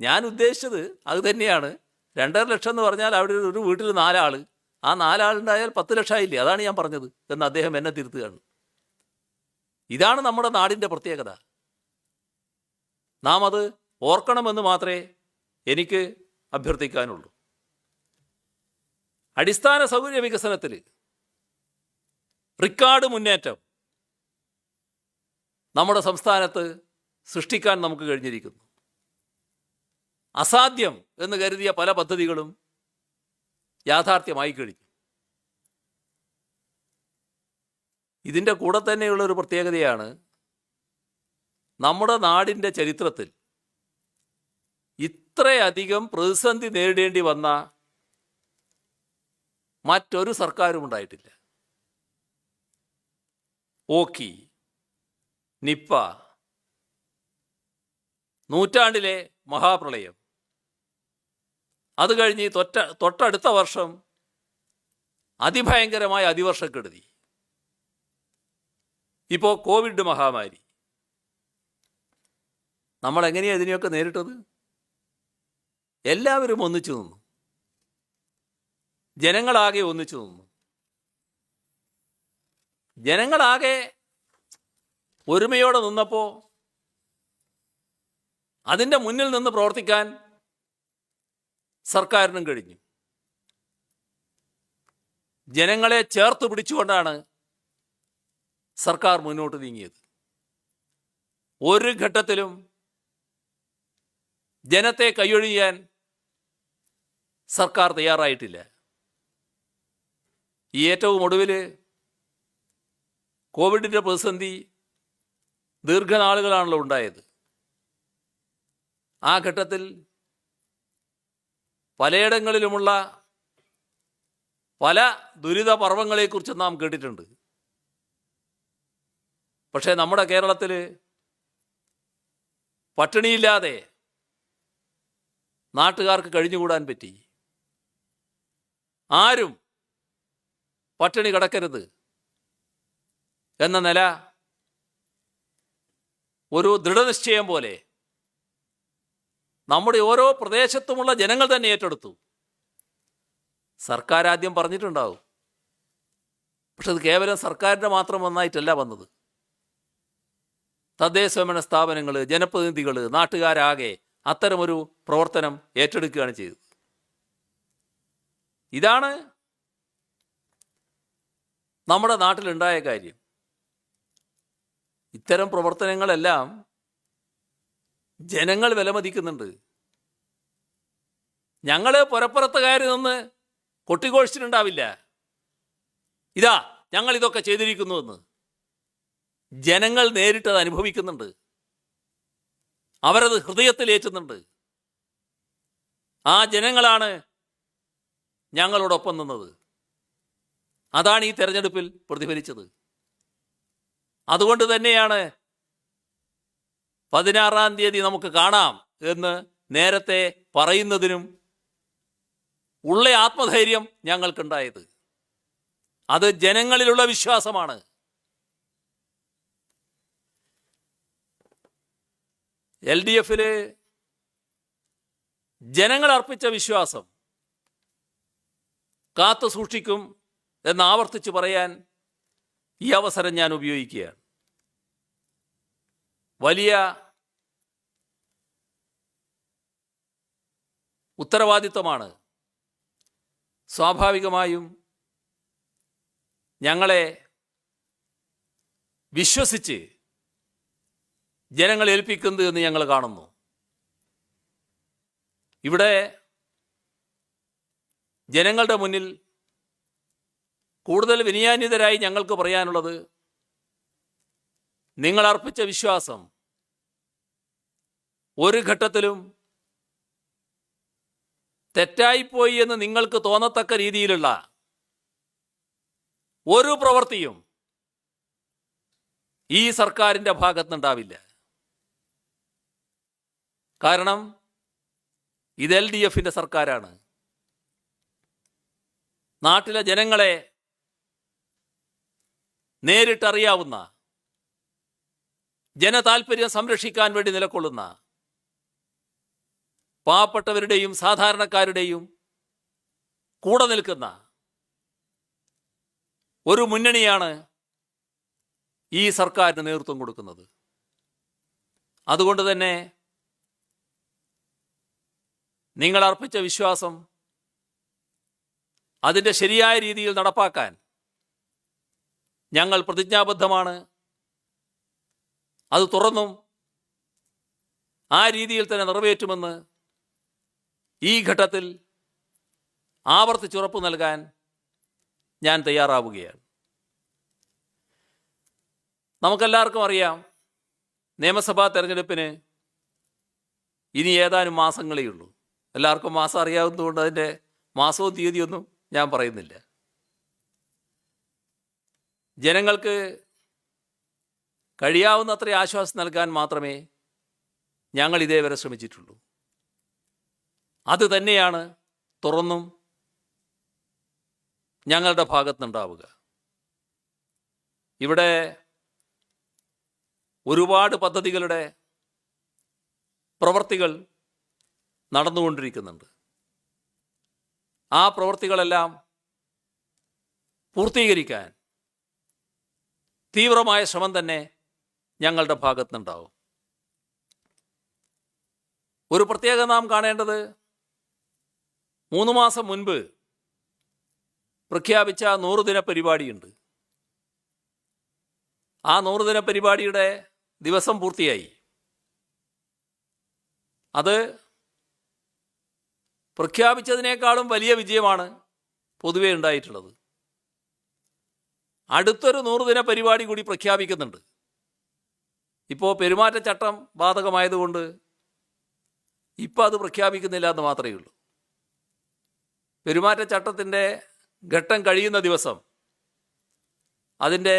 ഞാൻ ഉദ്ദേശിച്ചത് അത് തന്നെയാണ്. 2.5 ലക്ഷം എന്ന് പറഞ്ഞാൽ അവിടെ ഒരു വീട്ടിൽ 4 ആൾ, ആ 4 ആളുണ്ടായാൽ 10 ലക്ഷം ആയില്ലേ? അതാണ് ഞാൻ പറഞ്ഞത് എന്ന് അദ്ദേഹം എന്നെ തിരുത്തുകയാണ്. ഇതാണ് നമ്മുടെ നാടിൻ്റെ പ്രത്യേകത. നാം അത് ഓർക്കണമെന്ന് മാത്രമേ എനിക്ക് അഭ്യർത്ഥിക്കാനുള്ളൂ. അടിസ്ഥാന സൗകര്യ വികസനത്തിൽ റിക്കാർഡ് മുന്നേറ്റം നമ്മുടെ സംസ്ഥാനത്ത് സൃഷ്ടിക്കാൻ നമുക്ക് കഴിഞ്ഞിരിക്കുന്നു. അസാധ്യം എന്ന് കരുതിയ പല പദ്ധതികളും യാഥാർത്ഥ്യമായി കഴിഞ്ഞു. ഇതിൻ്റെ കൂടെ തന്നെയുള്ളൊരു പ്രത്യേകതയാണ്, നമ്മുടെ നാടിൻ്റെ ചരിത്രത്തിൽ ഇത്രയധികം പ്രതിസന്ധി നേരിടേണ്ടി വന്ന മറ്റൊരു സർക്കാരും ഉണ്ടായിട്ടില്ല. ഓഖി, നിപ്പ, നൂറ്റാണ്ടിലെ മഹാപ്രളയം, അത് കഴിഞ്ഞ് തൊട്ടടുത്ത വർഷം അതിഭയങ്കരമായ അതിവർഷക്കെടുതി, ഇപ്പോൾ കോവിഡ് മഹാമാരി. നമ്മൾ എങ്ങനെയാണ് ഇതിനെയൊക്കെ നേരിട്ടത്? എല്ലാവരും ഒന്നിച്ചു നിന്നു. ജനങ്ങളാകെ ഒന്നിച്ചു നിന്നു. ജനങ്ങളാകെ ഒരുമയോടെ നിന്നപ്പോൾ അതിൻ്റെ മുന്നിൽ നിന്ന് പ്രവർത്തിക്കാൻ സർക്കാരിനും കഴിഞ്ഞു. ജനങ്ങളെ ചേർത്ത് പിടിച്ചുകൊണ്ടാണ് സർക്കാർ മുന്നോട്ട് നീങ്ങിയത്. ഒരു ഘട്ടത്തിലും ജനത്തെ കൈയൊഴിയാൻ സർക്കാർ തയ്യാറായിട്ടില്ല. ഈ ഏറ്റവും ഒടുവിൽ കോവിഡിൻ്റെ പ്രതിസന്ധി ദീർഘനാളുകളാണല്ലോ ഉണ്ടായത്. ആ ഘട്ടത്തിൽ പലയിടങ്ങളിലുമുള്ള പല ദുരിത പർവ്വങ്ങളെക്കുറിച്ച് നാം കേട്ടിട്ടുണ്ട്. പക്ഷേ നമ്മുടെ കേരളത്തിൽ പട്ടിണിയില്ലാതെ നാട്ടുകാർക്ക് കഴിഞ്ഞുകൂടാൻ പറ്റി. ആരും പട്ടിണി കിടക്കരുത് എന്ന നില ഒരു ദൃഢനിശ്ചയം പോലെ നമ്മുടെ ഓരോ പ്രദേശത്തുമുള്ള ജനങ്ങൾ തന്നെ ഏറ്റെടുത്തു. സർക്കാർ ആദ്യം പറഞ്ഞിട്ടുണ്ടാവും, പക്ഷെ അത് കേവലം സർക്കാരിൻ്റെ മാത്രം ഒന്നായിട്ടല്ല വന്നത്. തദ്ദേശ സ്വയംഭരണ സ്ഥാപനങ്ങൾ, ജനപ്രതിനിധികൾ, നാട്ടുകാരാകെ അത്തരമൊരു പ്രവർത്തനം ഏറ്റെടുക്കുകയാണ് ചെയ്തത്. ഇതാണ് നമ്മുടെ നാട്ടിലുണ്ടായ കാര്യം. ഇത്തരം പ്രവർത്തനങ്ങളെല്ലാം ജനങ്ങൾ വിലമതിക്കുന്നുണ്ട്. ഞങ്ങൾ പുറപ്പുറത്ത് കയറി നിന്ന് കൊട്ടിഘോഷിച്ചിട്ടുണ്ടാവില്ല, ഇതാ ഞങ്ങൾ ഇതൊക്കെ ചെയ്തിരിക്കുന്നുവെന്ന്. ജനങ്ങൾ നേരിട്ടത് അനുഭവിക്കുന്നുണ്ട്, അവരത് ഹൃദയത്തിലേറ്റുന്നുണ്ട്. ആ ജനങ്ങളാണ് ഞങ്ങളോടൊപ്പം നിന്നത്. അതാണ് ഈ തെരഞ്ഞെടുപ്പിൽ പ്രതിഫലിച്ചത്. അതുകൊണ്ട് തന്നെയാണ് 16-ാം തീയതി നമുക്ക് കാണാം എന്ന് നേരത്തെ പറയുന്നതിനും ഉള്ള ആത്മധൈര്യം ഞങ്ങൾക്കുണ്ടായത്. അത് ജനങ്ങളിലുള്ള വിശ്വാസമാണ്. LDF-ൽ ജനങ്ങൾ അർപ്പിച്ച വിശ്വാസം കാത്തു സൂക്ഷിക്കും എന്ന് ആവർത്തിച്ച് പറയാൻ ഈ അവസരം ഞാൻ ഉപയോഗിക്കുകയാണ്. വലിയ ഉത്തരവാദിത്വമാണ്. സ്വാഭാവികമായും ഞങ്ങളെ വിശ്വസിച്ച് ജനങ്ങൾ ഏൽപ്പിക്കുന്നത് എന്ന് ഞങ്ങൾ കാണുന്നു. ഇവിടെ ജനങ്ങളുടെ മുന്നിൽ കൂടുതൽ വിനയാന്വിതരായി ഞങ്ങൾക്ക് പറയാനുള്ളത്, നിങ്ങൾ അർപ്പിച്ച വിശ്വാസം ഒരു ഘട്ടത്തിലും തെറ്റായിപ്പോയി എന്ന് നിങ്ങൾക്ക് തോന്നത്തക്ക രീതിയിലുള്ള ഒരു പ്രവൃത്തിയും ഈ സർക്കാരിൻ്റെ ഭാഗത്തുനിന്നുണ്ടാവില്ല. കാരണം ഇത് LDFിൻ്റെ സർക്കാരാണ്. നാട്ടിലെ ജനങ്ങളെ നേരിട്ടറിയാവുന്ന, ജനതാൽപര്യം സംരക്ഷിക്കാൻ വേണ്ടി നിലകൊള്ളുന്ന, പാവപ്പെട്ടവരുടെയും സാധാരണക്കാരുടെയും കൂടെ നിൽക്കുന്ന ഒരു മുന്നണിയാണ് ഈ സർക്കാരിന് നേതൃത്വം കൊടുക്കുന്നത്. അതുകൊണ്ട് തന്നെ നിങ്ങൾ അർപ്പിച്ച വിശ്വാസം അതിൻ്റെ ശരിയായ രീതിയിൽ നടപ്പാക്കാൻ ഞങ്ങൾ പ്രതിജ്ഞാബദ്ധമാണ്. അത് തുറന്നും ആ രീതിയിൽ തന്നെ നിറവേറ്റുമെന്ന് ഈ ഘട്ടത്തിൽ ആവർത്തിച്ചുറപ്പ് നൽകാൻ ഞാൻ തയ്യാറാവുകയാണ്. നമുക്കെല്ലാവർക്കും അറിയാം, നിയമസഭാ തെരഞ്ഞെടുപ്പിന് ഇനി ഏതാനും മാസങ്ങളേ ഉള്ളൂ. എല്ലാവർക്കും മാസം അറിയാവുന്നതുകൊണ്ട് അതിൻ്റെ മാസവും തീയതിയൊന്നും ഞാൻ പറയുന്നില്ല. ജനങ്ങൾക്ക് കഴിയാവുന്നത്ര ആശ്വാസം നൽകാൻ മാത്രമേ ഞങ്ങൾ ഇതേവരെ ശ്രമിച്ചിട്ടുള്ളൂ. അത് തന്നെയാണ് തുറന്നും ഞങ്ങളുടെ ഭാഗത്തുനിന്നുണ്ടാവുക. ഇവിടെ ഒരുപാട് പദ്ധതികളുടെ പ്രവൃത്തികൾ നടന്നുകൊണ്ടിരിക്കുന്നുണ്ട്. ആ പ്രവൃത്തികളെല്ലാം പൂർത്തീകരിക്കാൻ തീവ്രമായ ശ്രമം തന്നെ ഞങ്ങളുടെ ഭാഗത്തുനിന്നുണ്ടാവും. ഒരു പ്രത്യേകത നാം കാണേണ്ടത്, 3 മാസം മുൻപ് പ്രഖ്യാപിച്ച 100 ദിന പരിപാടിയുണ്ട്. ആ 100 ദിന പരിപാടിയുടെ ദിവസം പൂർത്തിയായി. അത് പ്രഖ്യാപിച്ചതിനേക്കാളും വലിയ വിജയമാണ് പൊതുവെ ഉണ്ടായിട്ടുള്ളത്. അടുത്തൊരു 100 ദിന പരിപാടി കൂടി പ്രഖ്യാപിക്കുന്നുണ്ട്. ഇപ്പോൾ പെരുമാറ്റച്ചട്ടം ബാധകമായതുകൊണ്ട് ഇപ്പോൾ അത് പ്രഖ്യാപിക്കുന്നില്ല എന്ന് മാത്രമേ ഉള്ളൂ. പെരുമാറ്റച്ചട്ടത്തിൻ്റെ ഘട്ടം കഴിയുന്ന ദിവസം അതിൻ്റെ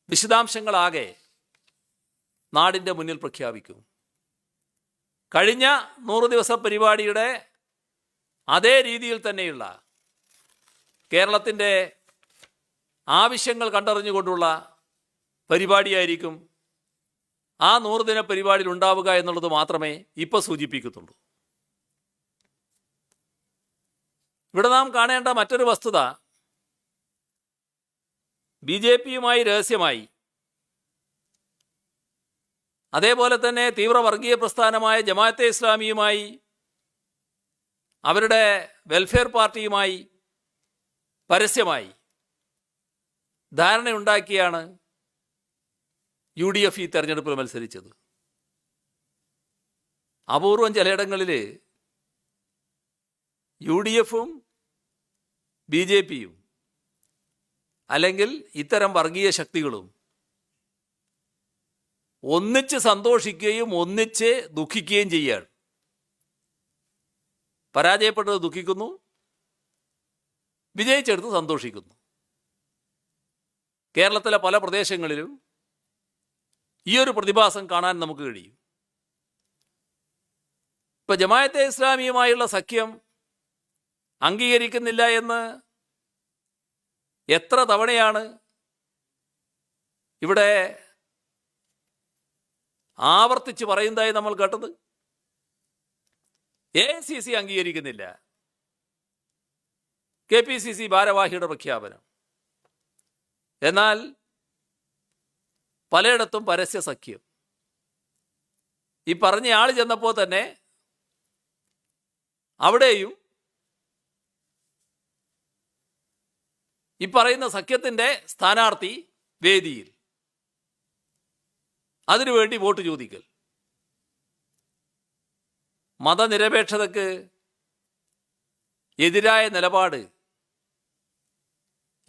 വിശദാംശങ്ങളാകെ നാടിൻ്റെ മുന്നിൽ പ്രഖ്യാപിക്കും. കഴിഞ്ഞ 100 ദിവസ പരിപാടിയുടെ അതേ രീതിയിൽ തന്നെയുള്ള കേരളത്തിൻ്റെ ആവശ്യങ്ങൾ കണ്ടറിഞ്ഞുകൊണ്ടുള്ള പരിപാടിയായിരിക്കും ആ 100 ദിന പരിപാടിയിൽ ഉണ്ടാവുക എന്നുള്ളത് മാത്രമേ ഇപ്പോൾ സൂചിപ്പിക്കുന്നുള്ളൂ. ഇവിടെ നാം കാണേണ്ട മറ്റൊരു വസ്തുത, BJPയുമായി രഹസ്യമായി, അതേപോലെ തന്നെ തീവ്ര വർഗീയ പ്രസ്ഥാനമായ ജമാഅത്തെ ഇസ്ലാമിയുമായി, അവരുടെ വെൽഫെയർ പാർട്ടിയുമായി പരസ്യമായി ധാരണയുണ്ടാക്കിയാണ് UDF ഈ തെരഞ്ഞെടുപ്പിൽ മത്സരിച്ചത്. അപൂർവം ചിലയിടങ്ങളിൽ UDFും BJPയും അല്ലെങ്കിൽ ഇത്തരം വർഗീയ ശക്തികളും ഒന്നിച്ച് സന്തോഷിക്കുകയും ഒന്നിച്ച് ദുഃഖിക്കുകയും ചെയ്യുകയാണ്. പരാജയപ്പെട്ടത് ദുഃഖിക്കുന്നു, വിജയിച്ചെടുത്ത് സന്തോഷിക്കുന്നു. കേരളത്തിലെ പല പ്രദേശങ്ങളിലും ഈ ഒരു പ്രതിഭാസം കാണാൻ നമുക്ക് കഴിയും. ഇപ്പം ജമാഅത്തെ ഇസ്ലാമിയുമായുള്ള സഖ്യം അംഗീകരിക്കുന്നില്ല എന്ന് എത്ര തവണയാണ് ഇവിടെ ആവർത്തിച്ച് പറയുന്നതായി നമ്മൾ കേട്ടത്? AICC അംഗീകരിക്കുന്നില്ല, KPCC ഭാരവാഹിയുടെ പ്രഖ്യാപനം. എന്നാൽ പലയിടത്തും പരസ്യ സഖ്യം. ഈ പറഞ്ഞ ആൾ ചെന്നപ്പോൾ തന്നെ അവിടെയും ഈ പറയുന്ന സഖ്യത്തിൻ്റെ സ്ഥാനാർത്ഥി വേദിയിൽ, അതിനുവേണ്ടി വോട്ട് ചോദിക്കൽ. മതനിരപേക്ഷതയ്ക്ക് എതിരായ നിലപാട്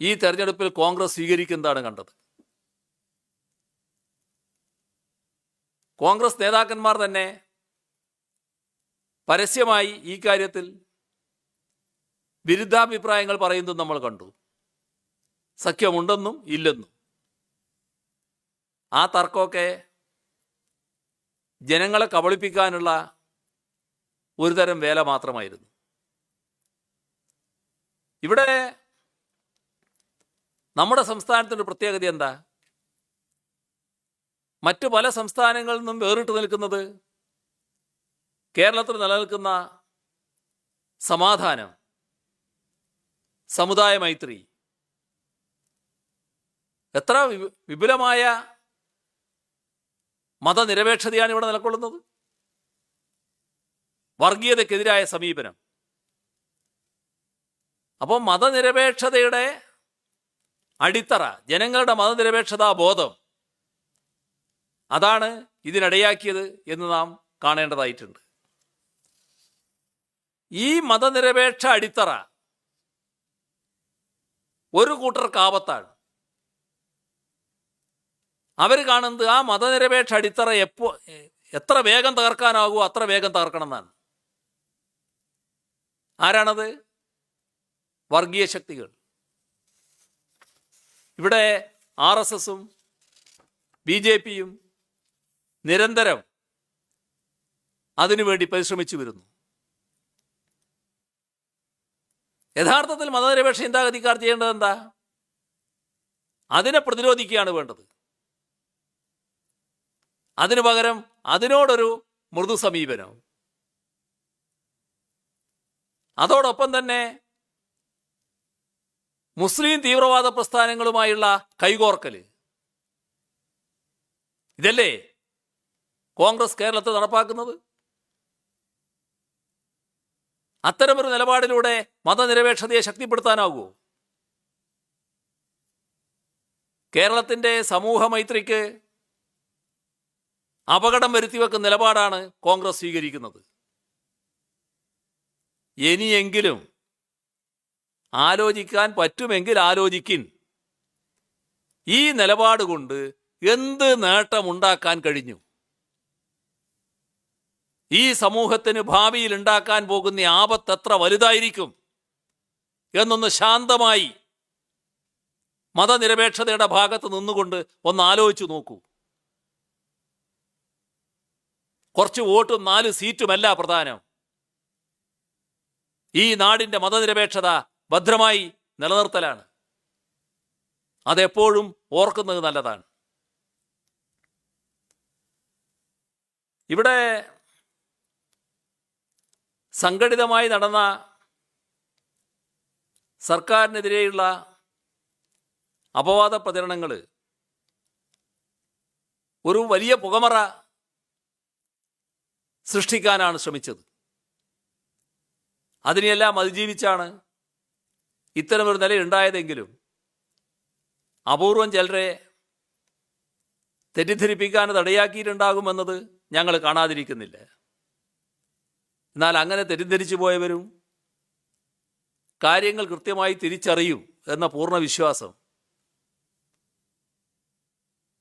ഈ തെരഞ്ഞെടുപ്പിൽ കോൺഗ്രസ് സ്വീകരിക്കുന്നതാണ് കണ്ടത്. കോൺഗ്രസ് നേതാക്കന്മാർ തന്നെ പരസ്യമായി ഈ കാര്യത്തിൽ വിരുദ്ധാഭിപ്രായങ്ങൾ പറയുന്നത് നമ്മൾ കണ്ടു. സഖ്യമുണ്ടെന്നും ഇല്ലെന്നും. ആ തർക്കമൊക്കെ ജനങ്ങളെ കബളിപ്പിക്കാനുള്ള ഒരുതരം വേല മാത്രമായിരുന്നു. ഇവിടെ നമ്മുടെ സംസ്ഥാനത്തിൻ്റെ പ്രത്യേകത എന്താ? മറ്റു പല സംസ്ഥാനങ്ങളിൽ നിന്നും വേറിട്ട് നിൽക്കുന്നത് കേരളത്തിൽ നിലനിൽക്കുന്ന സമാധാനം, സമുദായ മൈത്രി, എത്ര വിപുലമായ മതനിരപേക്ഷതയാണ് ഇവിടെ നിലകൊള്ളുന്നത്. വർഗീയതയ്ക്കെതിരായ സമീപനം. അപ്പോൾ മതനിരപേക്ഷതയുടെ അടിത്തറ, ജനങ്ങളുടെ മതനിരപേക്ഷതാ ബോധം, അതാണ് ഇതിനിടയാക്കിയത് എന്ന് നാം കാണേണ്ടതായിട്ടുണ്ട്. ഈ മതനിരപേക്ഷ അടിത്തറ ഒരു കൂട്ടർക്ക് ആപത്താണ്. അവർ കാണുന്നത് ആ മതനിരപേക്ഷ അടിത്തറ എത്ര വേഗം തകർക്കാനാകുമോ അത്ര വേഗം തകർക്കണം എന്നാണ്. ആരാണത്? വർഗീയ ശക്തികൾ. ഇവിടെ RSSും BJPയും നിരന്തരം അതിനുവേണ്ടി പരിശ്രമിച്ചു വരുന്നു. യഥാർത്ഥത്തിൽ മതനിരപേക്ഷ ചിന്താഗതിക്കാർ ചെയ്യേണ്ടത് എന്താ? അതിനെ പ്രതിരോധിക്കുകയാണ് വേണ്ടത്. അതിനു പകരം അതിനോടൊരു മൃദു സമീപനം, അതോടൊപ്പം തന്നെ മുസ്ലിം തീവ്രവാദ പ്രസ്ഥാനങ്ങളുമായുള്ള കൈകോർക്കൽ, ഇതല്ലേ കോൺഗ്രസ് കേരളത്തിൽ നടപ്പാക്കുന്നത്? അത്തരമൊരു നിലപാടിലൂടെ മതനിരപേക്ഷതയെ ശക്തിപ്പെടുത്താനാകുമോ? കേരളത്തിൻ്റെ സമൂഹ മൈത്രിക്ക് അപകടം വരുത്തിവെക്കുന്ന നിലപാടാണ് കോൺഗ്രസ് സ്വീകരിക്കുന്നത്. ഇനിയെങ്കിലും ആലോചിക്കാൻ പറ്റുമെങ്കിൽ ആലോചിക്കിൻ. ഈ നിലപാട് കൊണ്ട് എന്ത് നേട്ടമുണ്ടാക്കാൻ കഴിഞ്ഞു? ഈ സമൂഹത്തിന് ഭാവിയിൽ ഉണ്ടാക്കാൻ പോകുന്ന ആപത്ത് എത്ര വലുതായിരിക്കും എന്നൊന്ന് ശാന്തമായി മതനിരപേക്ഷതയുടെ ഭാഗത്ത് നിന്നുകൊണ്ട് ഒന്ന് ആലോചിച്ചു നോക്കൂ. കുറച്ച് വോട്ടും 4 സീറ്റുമല്ല പ്രധാനം. ഈ നാടിൻ്റെ മതനിരപേക്ഷത ഭദ്രമായി നിലനിർത്തലാണ്. അതെപ്പോഴും ഓർക്കുന്നത് നല്ലതാണ്. ഇവിടെ സംഘടിതമായി നടന്ന സർക്കാരിനെതിരെയുള്ള അപവാദ പ്രചരണങ്ങൾ ഒരു വലിയ പുകമറ സൃഷ്ടിക്കാനാണ് ശ്രമിച്ചത്. അതിനെയെല്ലാം അതിജീവിച്ചാണ് ഇത്തരമൊരു നിലയുണ്ടായതെങ്കിലും അപൂർവം ചിലരെ തെറ്റിദ്ധരിപ്പിക്കാൻ തടയാക്കിയിട്ടുണ്ടാകുമെന്നത് ഞങ്ങൾ കാണാതിരിക്കുന്നില്ല. എന്നാൽ അങ്ങനെ തെറ്റിദ്ധരിച്ചു പോയവരും കാര്യങ്ങൾ കൃത്യമായി തിരിച്ചറിയും എന്ന പൂർണ്ണ വിശ്വാസം,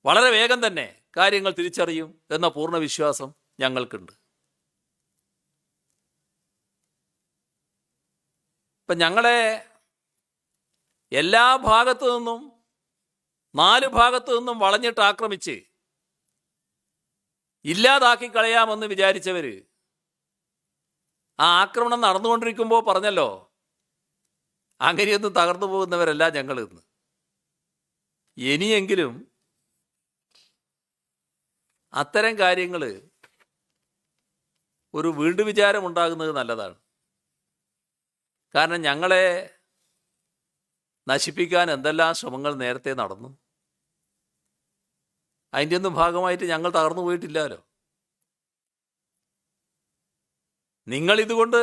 വളരെ വേഗം തന്നെ കാര്യങ്ങൾ തിരിച്ചറിയും എന്ന പൂർണ്ണ വിശ്വാസം ഞങ്ങൾക്കുണ്ട്. ഇപ്പം ഞങ്ങളെ എല്ലാ ഭാഗത്തു നിന്നും 4 ഭാഗത്തു നിന്നും വളഞ്ഞിട്ട് ആക്രമിച്ച് ഇല്ലാതാക്കി കളയാമെന്ന് വിചാരിച്ചവർ ആ ആക്രമണം നടന്നുകൊണ്ടിരിക്കുമ്പോൾ പറഞ്ഞല്ലോ, അങ്ങനെയൊന്നും തകർന്നു പോകുന്നവരല്ല ഞങ്ങൾ ഇന്ന്. ഇനിയെങ്കിലും അത്തരം കാര്യങ്ങൾ ഒരു വീണ്ടും വിചാരം ഉണ്ടാകുന്നത് നല്ലതാണ്. കാരണം ഞങ്ങളെ നശിപ്പിക്കാൻ എന്തെല്ലാം ശ്രമങ്ങൾ നേരത്തെ നടന്നു. അതിൻ്റെ ഒന്നും ഭാഗമായിട്ട് ഞങ്ങൾ തകർന്നു പോയിട്ടില്ലല്ലോ. നിങ്ങളിതുകൊണ്ട്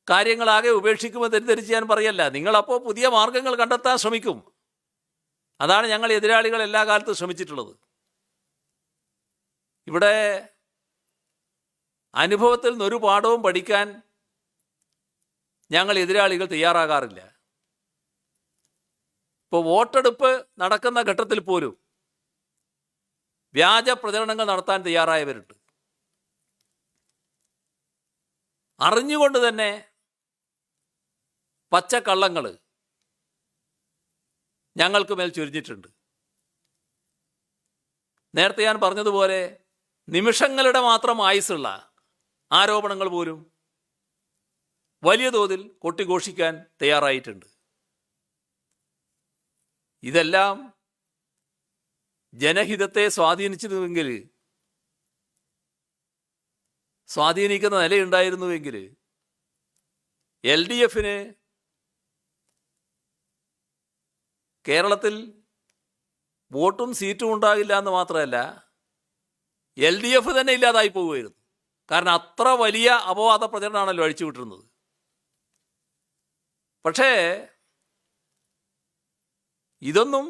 കാര്യങ്ങളാകെ ഉപേക്ഷിക്കുമെന്ന് തെറ്റിദ്ധരിച്ച് ഞാൻ പറയല്ല. നിങ്ങളപ്പോൾ പുതിയ മാർഗങ്ങൾ കണ്ടെത്താൻ ശ്രമിക്കും. അതാണ് ഞങ്ങൾ എതിരാളികൾ എല്ലാ കാലത്തും ശ്രമിച്ചിട്ടുള്ളത്. ഇവിടെ അനുഭവത്തിൽ നിന്നൊരു പാഠവും പഠിക്കാൻ ഞങ്ങൾ എതിരാളികൾ തയ്യാറാകാറില്ല. ഇപ്പോൾ വോട്ടെടുപ്പ് നടക്കുന്ന ഘട്ടത്തിൽ പോലും വ്യാജ പ്രചരണങ്ങൾ നടത്താൻ തയ്യാറായവരുണ്ട്. അറിഞ്ഞുകൊണ്ട് തന്നെ പച്ചക്കള്ളങ്ങൾ ഞങ്ങൾക്ക് മേൽ ചൊരിഞ്ഞിട്ടുണ്ട്. നേരത്തെ ഞാൻ പറഞ്ഞതുപോലെ നിമിഷങ്ങളുടെ മാത്രം ആയുസ്സുള്ള ആരോപണങ്ങൾ പോലും വലിയ തോതിൽ കൊട്ടിഘോഷിക്കാൻ തയ്യാറായിട്ടുണ്ട്. ഇതെല്ലാം ജനഹിതത്തെ സ്വാധീനിക്കുന്ന നിലയുണ്ടായിരുന്നുവെങ്കിൽ LDF കേരളത്തിൽ വോട്ടും സീറ്റും ഉണ്ടാകില്ല എന്ന് മാത്രമല്ല, LDF തന്നെ ഇല്ലാതായി പോവുമായിരുന്നു. കാരണം അത്ര വലിയ അപവാദ പ്രചരണമാണല്ലോ അഴിച്ചുവിട്ടിരുന്നത്. പക്ഷേ ഇതൊന്നും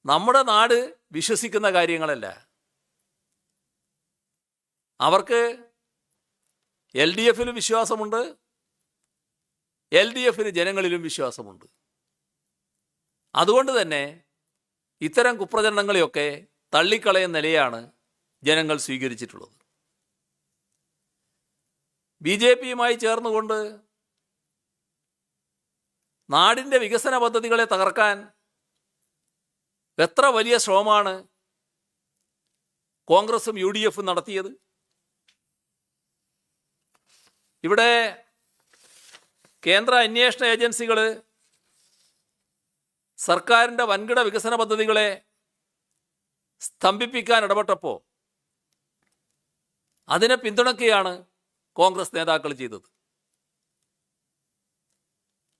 നമ്മുടെ നാട് വിശ്വസിക്കുന്ന കാര്യങ്ങളല്ല. അവർക്ക് LDFിലും വിശ്വാസമുണ്ട്, LDFന് ജനങ്ങളിലും വിശ്വാസമുണ്ട്. അതുകൊണ്ട് തന്നെ ഇത്തരം കുപ്രചരണങ്ങളെയൊക്കെ തള്ളിക്കളയുന്ന നിലയാണ് ജനങ്ങൾ സ്വീകരിച്ചിട്ടുള്ളത്. BJPയുമായി ചേർന്നുകൊണ്ട് നാടിൻ്റെ വികസന പദ്ധതികളെ തകർക്കാൻ എത്ര വലിയ ശ്രമമാണ് കോൺഗ്രസും UDFും നടത്തിയത്. ഇവിടെ കേന്ദ്ര അന്വേഷണ ഏജൻസികൾ സർക്കാരിൻ്റെ വൻകിട വികസന പദ്ധതികളെ സ്തംഭിപ്പിക്കാൻ ഇടപെട്ടപ്പോൾ അതിനെ പിന്തുണയ്ക്കുകയാണ് കോൺഗ്രസ് നേതാക്കൾ ചെയ്തത്.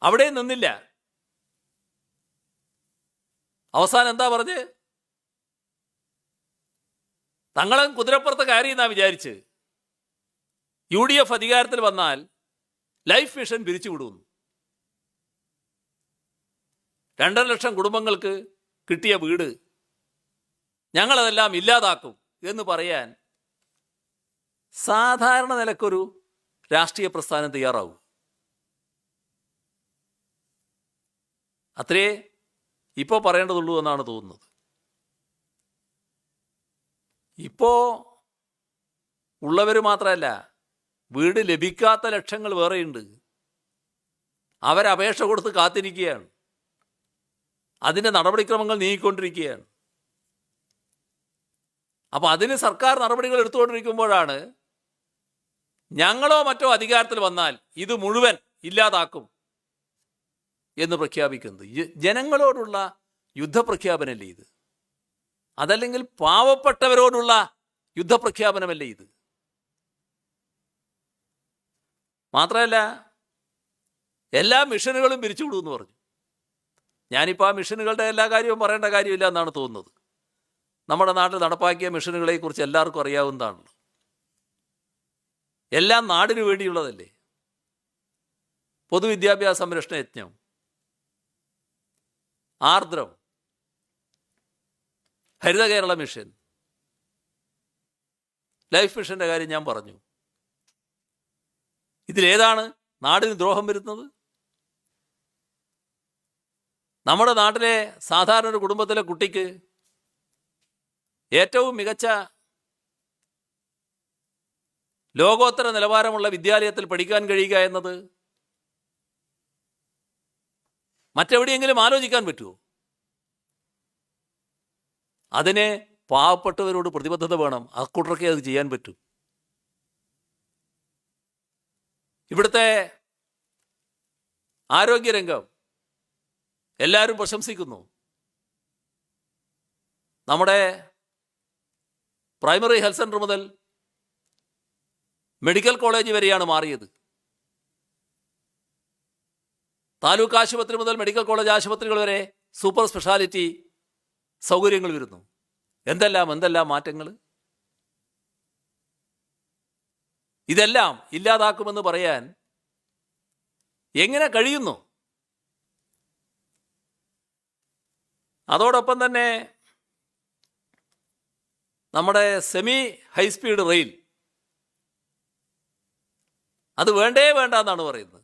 അവിടെ നിന്നില്ല. അവസാനം എന്താ പറഞ്ഞ്, തങ്ങളും കുതിരപ്പുറത്ത് കയറിയെന്നാ വിചാരിച്ച് UDF അധികാരത്തിൽ വന്നാൽ ലൈഫ് മിഷൻ പിരിച്ചുവിടുന്നു. 2.5 ലക്ഷം കുടുംബങ്ങൾക്ക് കിട്ടിയ വീട് ഞങ്ങളതെല്ലാം ഇല്ലാതാക്കും എന്ന് പറയാൻ സാധാരണ നിലക്കൊരു രാഷ്ട്രീയ പ്രസ്ഥാനം തയ്യാറാവും. അത്രേ ഇപ്പോൾ പറയേണ്ടതുള്ളൂ എന്നാണ് തോന്നുന്നത്. ഇപ്പോൾ ഉള്ളവർ മാത്രമല്ല, വീട് ലഭിക്കാത്ത ലക്ഷങ്ങൾ വേറെയുണ്ട്. അവരപേക്ഷ കൊടുത്ത് കാത്തിരിക്കുകയാണ്. അതിൻ്റെ നടപടിക്രമങ്ങൾ നീങ്ങിക്കൊണ്ടിരിക്കുകയാണ്. അപ്പോൾ അതിന് സർക്കാർ നടപടികൾ എടുത്തുകൊണ്ടിരിക്കുമ്പോഴാണ് ഞങ്ങളോ മറ്റോ അധികാരത്തിൽ വന്നാൽ ഇത് മുഴുവൻ ഇല്ലാതാക്കും എന്ന് പ്രഖ്യാപിക്കുന്നത്. ജനങ്ങളോടുള്ള യുദ്ധപ്രഖ്യാപനമല്ലേ ഇത്? അതല്ലെങ്കിൽ പാവപ്പെട്ടവരോടുള്ള യുദ്ധപ്രഖ്യാപനമല്ലേ ഇത്? മാത്രമല്ല, എല്ലാ മിഷനുകളും പിരിച്ചുവിടുമെന്ന് പറഞ്ഞു. ഞാനിപ്പോൾ ആ മിഷനുകളുടെ എല്ലാ കാര്യവും പറയേണ്ട കാര്യമില്ല എന്നാണ് തോന്നുന്നത്. നമ്മുടെ നാട്ടിൽ നടപ്പാക്കിയ മിഷനുകളെക്കുറിച്ച് എല്ലാവർക്കും അറിയാവുന്നതാണല്ലോ. എല്ലാം നാടിനു വേണ്ടിയുള്ളതല്ലേ. പൊതുവിദ്യാഭ്യാസ സംരക്ഷണ യജ്ഞം, ആർദ്രം, ഹരിത കേരള മിഷൻ, ലൈഫ് മിഷൻ്റെ കാര്യം ഞാൻ പറഞ്ഞു. ഇതിലേതാണ് നാടിന് ദ്രോഹം വരുന്നത്? നമ്മുടെ നാട്ടിലെ സാധാരണ ഒരു കുടുംബത്തിലെ കുട്ടിക്ക് ഏറ്റവും മികച്ച ലോകോത്തര നിലവാരമുള്ള വിദ്യാലയത്തിൽ പഠിക്കാൻ കഴിയുക എന്നത് മറ്റെവിടെയെങ്കിലും ആലോചിക്കാൻ പറ്റുമോ? അതിന് പാവപ്പെട്ടവരോട് പ്രതിബദ്ധത വേണം. അക്കൂട്ടർക്കേ അത് ചെയ്യാൻ പറ്റും. ഇവിടുത്തെ ആരോഗ്യരംഗം എല്ലാവരും പ്രശംസിക്കുന്നു. നമ്മുടെ പ്രൈമറി ഹെൽത്ത് സെൻ്റർ മുതൽ മെഡിക്കൽ കോളേജ് വരെയാണ് മാറിയത്. താലൂക്ക് ആശുപത്രി മുതൽ മെഡിക്കൽ കോളേജ് ആശുപത്രികൾ വരെ സൂപ്പർ സ്പെഷ്യാലിറ്റി സൗകര്യങ്ങൾ വരുന്നു. എന്തെല്ലാം മാറ്റങ്ങൾ! ഇതെല്ലാം ഇല്ലാതാക്കുമെന്ന് പറയാൻ എങ്ങനെ കഴിയുന്നു? അതോടൊപ്പം തന്നെ നമ്മുടെ സെമി ഹൈസ്പീഡ് റെയിൽ അത് വേണ്ട എന്നാണ് പറയുന്നത്.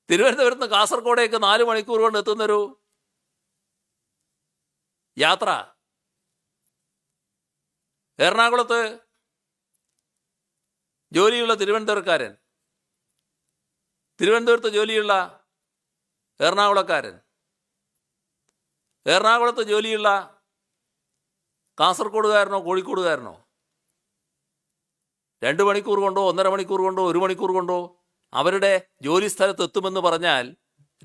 തിരുവനന്തപുരത്ത് നിന്ന് കാസർഗോഡേക്ക് 4 മണിക്കൂർ കൊണ്ട് എത്തുന്നൊരു യാത്ര എറണാകുളത്ത് ജോലിയുള്ള തിരുവനന്തപുരക്കാരൻ, തിരുവനന്തപുരത്ത് ജോലിയുള്ള എറണാകുളക്കാരൻ എറണാകുളത്ത് ജോലിയുള്ള കാസർഗോഡുകാരനോ കോഴിക്കോടുകാരനോ 2 മണിക്കൂർ കൊണ്ടോ 1.5 മണിക്കൂർ കൊണ്ടോ 1 മണിക്കൂർ കൊണ്ടോ അവരുടെ ജോലി സ്ഥലത്ത് എത്തുമെന്ന് പറഞ്ഞാൽ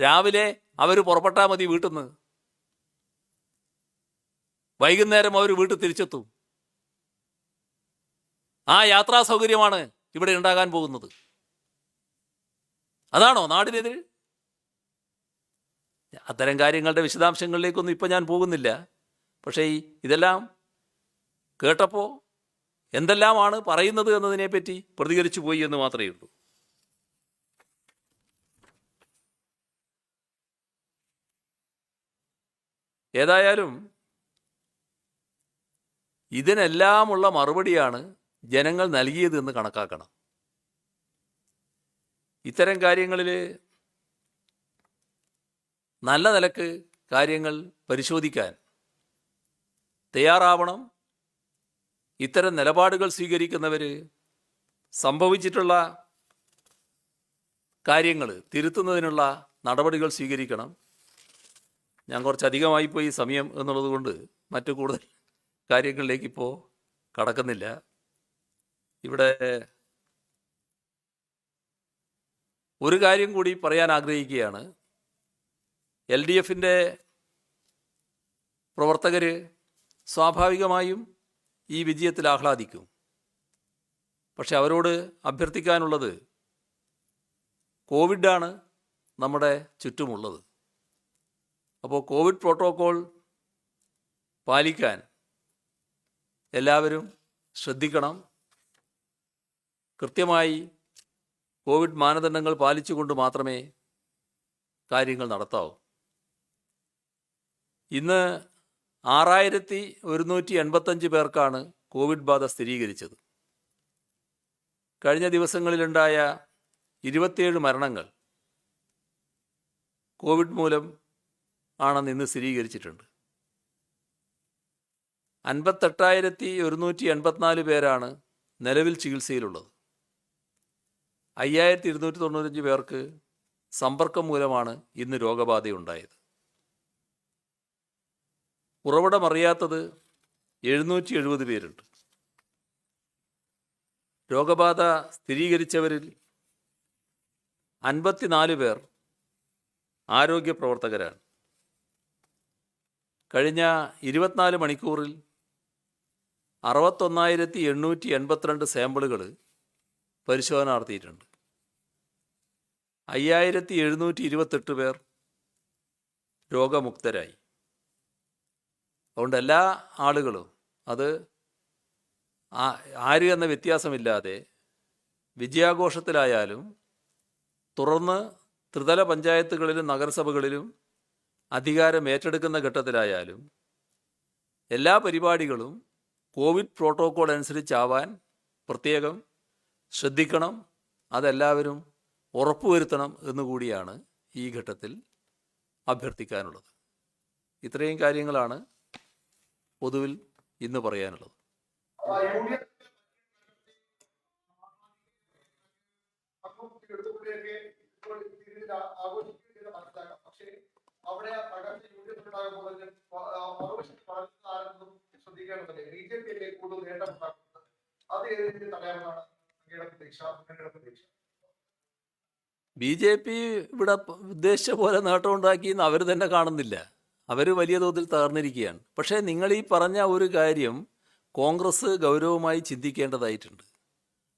രാവിലെ അവർ പുറപ്പെട്ടാൽ മതി വീട്ടിൽ നിന്ന്, വൈകുന്നേരം അവർ വീട്ടിൽ തിരിച്ചെത്തും. ആ യാത്രാ സൗകര്യമാണ് ഇവിടെ ഉണ്ടാകാൻ പോകുന്നത്. അതാണോ നാടിനെതിരെ? അത്തരം കാര്യങ്ങളുടെ വിശദാംശങ്ങളിലേക്കൊന്നും ഇപ്പം ഞാൻ പോകുന്നില്ല. പക്ഷേ ഇതെല്ലാം കേട്ടപ്പോൾ എന്തെല്ലാമാണ് പറയുന്നത് എന്നതിനെപ്പറ്റി പ്രതികരിച്ചു പോയി എന്ന് മാത്രമേ ഉള്ളൂ. ഏതായാലും ഇതിനെല്ലാമുള്ള മറുപടിയാണ് ജനങ്ങൾ നൽകിയതെന്ന് കണക്കാക്കണം. ഇത്തരം കാര്യങ്ങളിൽ നല്ല നിലക്ക് കാര്യങ്ങൾ പരിശോധിക്കാൻ തയ്യാറാവണം. ഇത്തരം നിലപാടുകൾ സ്വീകരിക്കുന്നവർ സംഭവിച്ചിട്ടുള്ള കാര്യങ്ങൾ തിരുത്തുന്നതിനുള്ള നടപടികൾ സ്വീകരിക്കണം. ഞാൻ കുറച്ചധികമായിപ്പോയി സമയം എന്നുള്ളത് കൊണ്ട് മറ്റു കൂടുതൽ കാര്യങ്ങളിലേക്ക് ഇപ്പോൾ കടക്കുന്നില്ല. ഇവിടെ ഒരു കാര്യം കൂടി പറയാൻ ആഗ്രഹിക്കുകയാണ്. LDFൻ്റെ പ്രവർത്തകർ സ്വാഭാവികമായും ഈ വിജയത്തിൽ ആഹ്ലാദിക്കും. പക്ഷെ അവരോട് അഭ്യർത്ഥിക്കാനുള്ളത്, കോവിഡാണ് നമ്മുടെ ചുറ്റുമുള്ളത്. അപ്പോൾ കോവിഡ് പ്രോട്ടോക്കോൾ പാലിക്കാൻ എല്ലാവരും ശ്രദ്ധിക്കണം. കൃത്യമായി കോവിഡ് മാനദണ്ഡങ്ങൾ പാലിച്ചുകൊണ്ട് മാത്രമേ കാര്യങ്ങൾ നടത്താവൂ. ഇന്ന് 6185 പേർക്കാണ് കോവിഡ് ബാധ സ്ഥിരീകരിച്ചത്. കഴിഞ്ഞ ദിവസങ്ങളിലുണ്ടായ 27 മരണങ്ങൾ കോവിഡ് മൂലം ആണെന്ന് ഇന്ന് സ്ഥിരീകരിച്ചിട്ടുണ്ട്. 58,184 പേരാണ് നിലവിൽ ചികിത്സയിലുള്ളത്. 5,295 പേർക്ക് സമ്പർക്കം മൂലമാണ് ഇന്ന് രോഗബാധയുണ്ടായത്. ഉറവിടമറിയാത്തത് 770 പേരുണ്ട്. രോഗബാധ സ്ഥിരീകരിച്ചവരിൽ 54 പേർ ആരോഗ്യ പ്രവർത്തകരാണ്. കഴിഞ്ഞ 24 മണിക്കൂറിൽ 61,882 സാമ്പിളുകൾ പരിശോധന നടത്തിയിട്ടുണ്ട്. 5,728 പേർ രോഗമുക്തരായി. അതുകൊണ്ട് എല്ലാ ആളുകളും, അത് ആര് എന്ന വ്യത്യാസമില്ലാതെ, വിജയാഘോഷത്തിലായാലും തുടർന്ന് ത്രിതല പഞ്ചായത്തുകളിലും നഗരസഭകളിലും അധികാരം ഏറ്റെടുക്കുന്ന ഘട്ടത്തിലായാലും എല്ലാ പരിപാടികളും കോവിഡ് പ്രോട്ടോക്കോൾ അനുസരിച്ചാവാൻ പ്രത്യേകം ശ്രദ്ധിക്കണം. അതെല്ലാവരും ഉറപ്പുവരുത്തണം എന്നുകൂടിയാണ് ഈ ഘട്ടത്തിൽ അഭ്യർത്ഥിക്കാനുള്ളത്. ഇത്രയും കാര്യങ്ങളാണ് പൊതുവിൽ ഇന്ന് പറയാനുള്ളത്. BJP ഇവിടെ ഉദ്ദേശിച്ച പോലെ നേട്ടമുണ്ടാക്കിയെന്ന് അവർ തന്നെ കാണുന്നില്ല. അവർ വലിയ തോതിൽ തകർന്നിരിക്കുകയാണ്. പക്ഷേ നിങ്ങൾ ഈ പറഞ്ഞ ഒരു കാര്യം കോൺഗ്രസ് ഗൗരവമായി ചിന്തിക്കേണ്ടതായിട്ടുണ്ട്.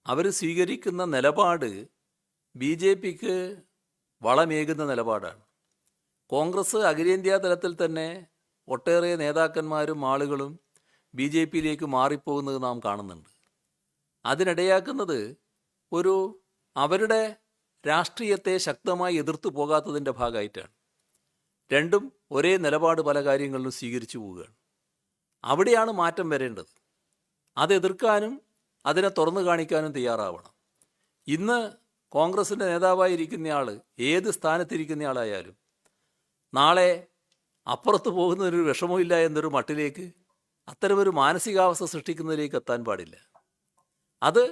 അവർ സ്വീകരിക്കുന്ന നിലപാട് BJPക്ക് വളമേകുന്ന നിലപാടാണ്. കോൺഗ്രസ് അഖിലേന്ത്യാ തലത്തിൽ തന്നെ ഒട്ടേറെ നേതാക്കന്മാരും ആളുകളും BJPയിലേക്ക് മാറിപ്പോകുന്നത് നാം കാണുന്നുണ്ട്. അതിനിടയാക്കുന്നത് അവരുടെ രാഷ്ട്രീയത്തെ ശക്തമായി എതിർത്തു പോകാത്തതിൻ്റെ ഭാഗമായിട്ടാണ്. രണ്ടും ഒരേ നിലപാട് പല കാര്യങ്ങളിലും സ്വീകരിച്ചു പോവുകയാണ്. അവിടെയാണ് മാറ്റം വരേണ്ടത്. അത് എതിർക്കാനും അതിനെ തുറന്നു കാണിക്കാനും തയ്യാറാവണം. ഇന്ന് കോൺഗ്രസിൻ്റെ നേതാവായിരിക്കുന്നയാൾ ഏത് സ്ഥാനത്തിരിക്കുന്നയാളായാലും നാളെ അപ്പുറത്ത് പോകുന്നതിനൊരു വിഷമമില്ല എന്നൊരു മട്ടിലേക്ക്, അത്തരമൊരു മാനസികാവസ്ഥ സൃഷ്ടിക്കുന്നതിലേക്ക് എത്താൻ പാടില്ല. അത്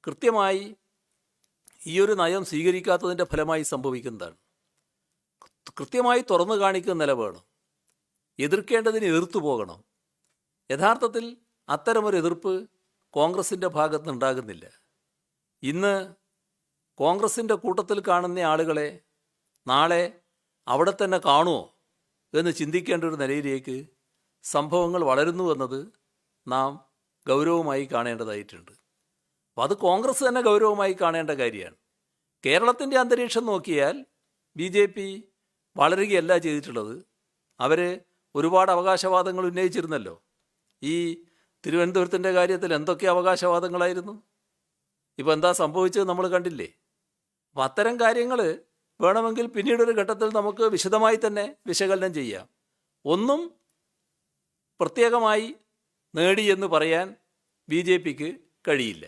കൃത്യമായി ഈ ഒരു നയം സ്വീകരിക്കാത്തതിൻ്റെ ഫലമായി സംഭവിക്കുന്നതാണ്. കൃത്യമായി തുറന്നു കാണിക്കുന്ന നില വേണം. എതിർക്കേണ്ടതിന് എതിർത്തു പോകണം. യഥാർത്ഥത്തിൽ അത്തരമൊരു എതിർപ്പ് കോൺഗ്രസിൻ്റെ ഭാഗത്ത് ഉണ്ടാകുന്നില്ല. ഇന്ന് കോൺഗ്രസിൻ്റെ കൂട്ടത്തിൽ കാണുന്ന ആളുകളെ നാളെ അവിടെ തന്നെ കാണുമോ എന്ന് ചിന്തിക്കേണ്ട ഒരു നിലയിലേക്ക് സംഭവങ്ങൾ വളരുന്നു എന്നത് നാം ഗൗരവമായി കാണേണ്ടതായിട്ടുണ്ട്. അപ്പോൾ അത് കോൺഗ്രസ് തന്നെ ഗൗരവമായി കാണേണ്ട കാര്യമാണ്. കേരളത്തിൻ്റെ അന്തരീക്ഷം നോക്കിയാൽ BJP വളരുകയല്ല ചെയ്തിട്ടുള്ളത്. അവർ ഒരുപാട് അവകാശവാദങ്ങൾ ഉന്നയിച്ചിരുന്നല്ലോ. ഈ തിരുവനന്തപുരത്തിൻ്റെ കാര്യത്തിൽ എന്തൊക്കെ അവകാശവാദങ്ങളായിരുന്നു. ഇപ്പോൾ എന്താ സംഭവിച്ചത് നമ്മൾ കണ്ടില്ലേ. അപ്പം അത്തരം കാര്യങ്ങൾ വേണമെങ്കിൽ പിന്നീടൊരു ഘട്ടത്തിൽ നമുക്ക് വിശദമായി തന്നെ വിശകലനം ചെയ്യാം. ഒന്നും പ്രത്യേകമായി നേടിയെന്ന് പറയാൻ BJPക്ക് കഴിയില്ല.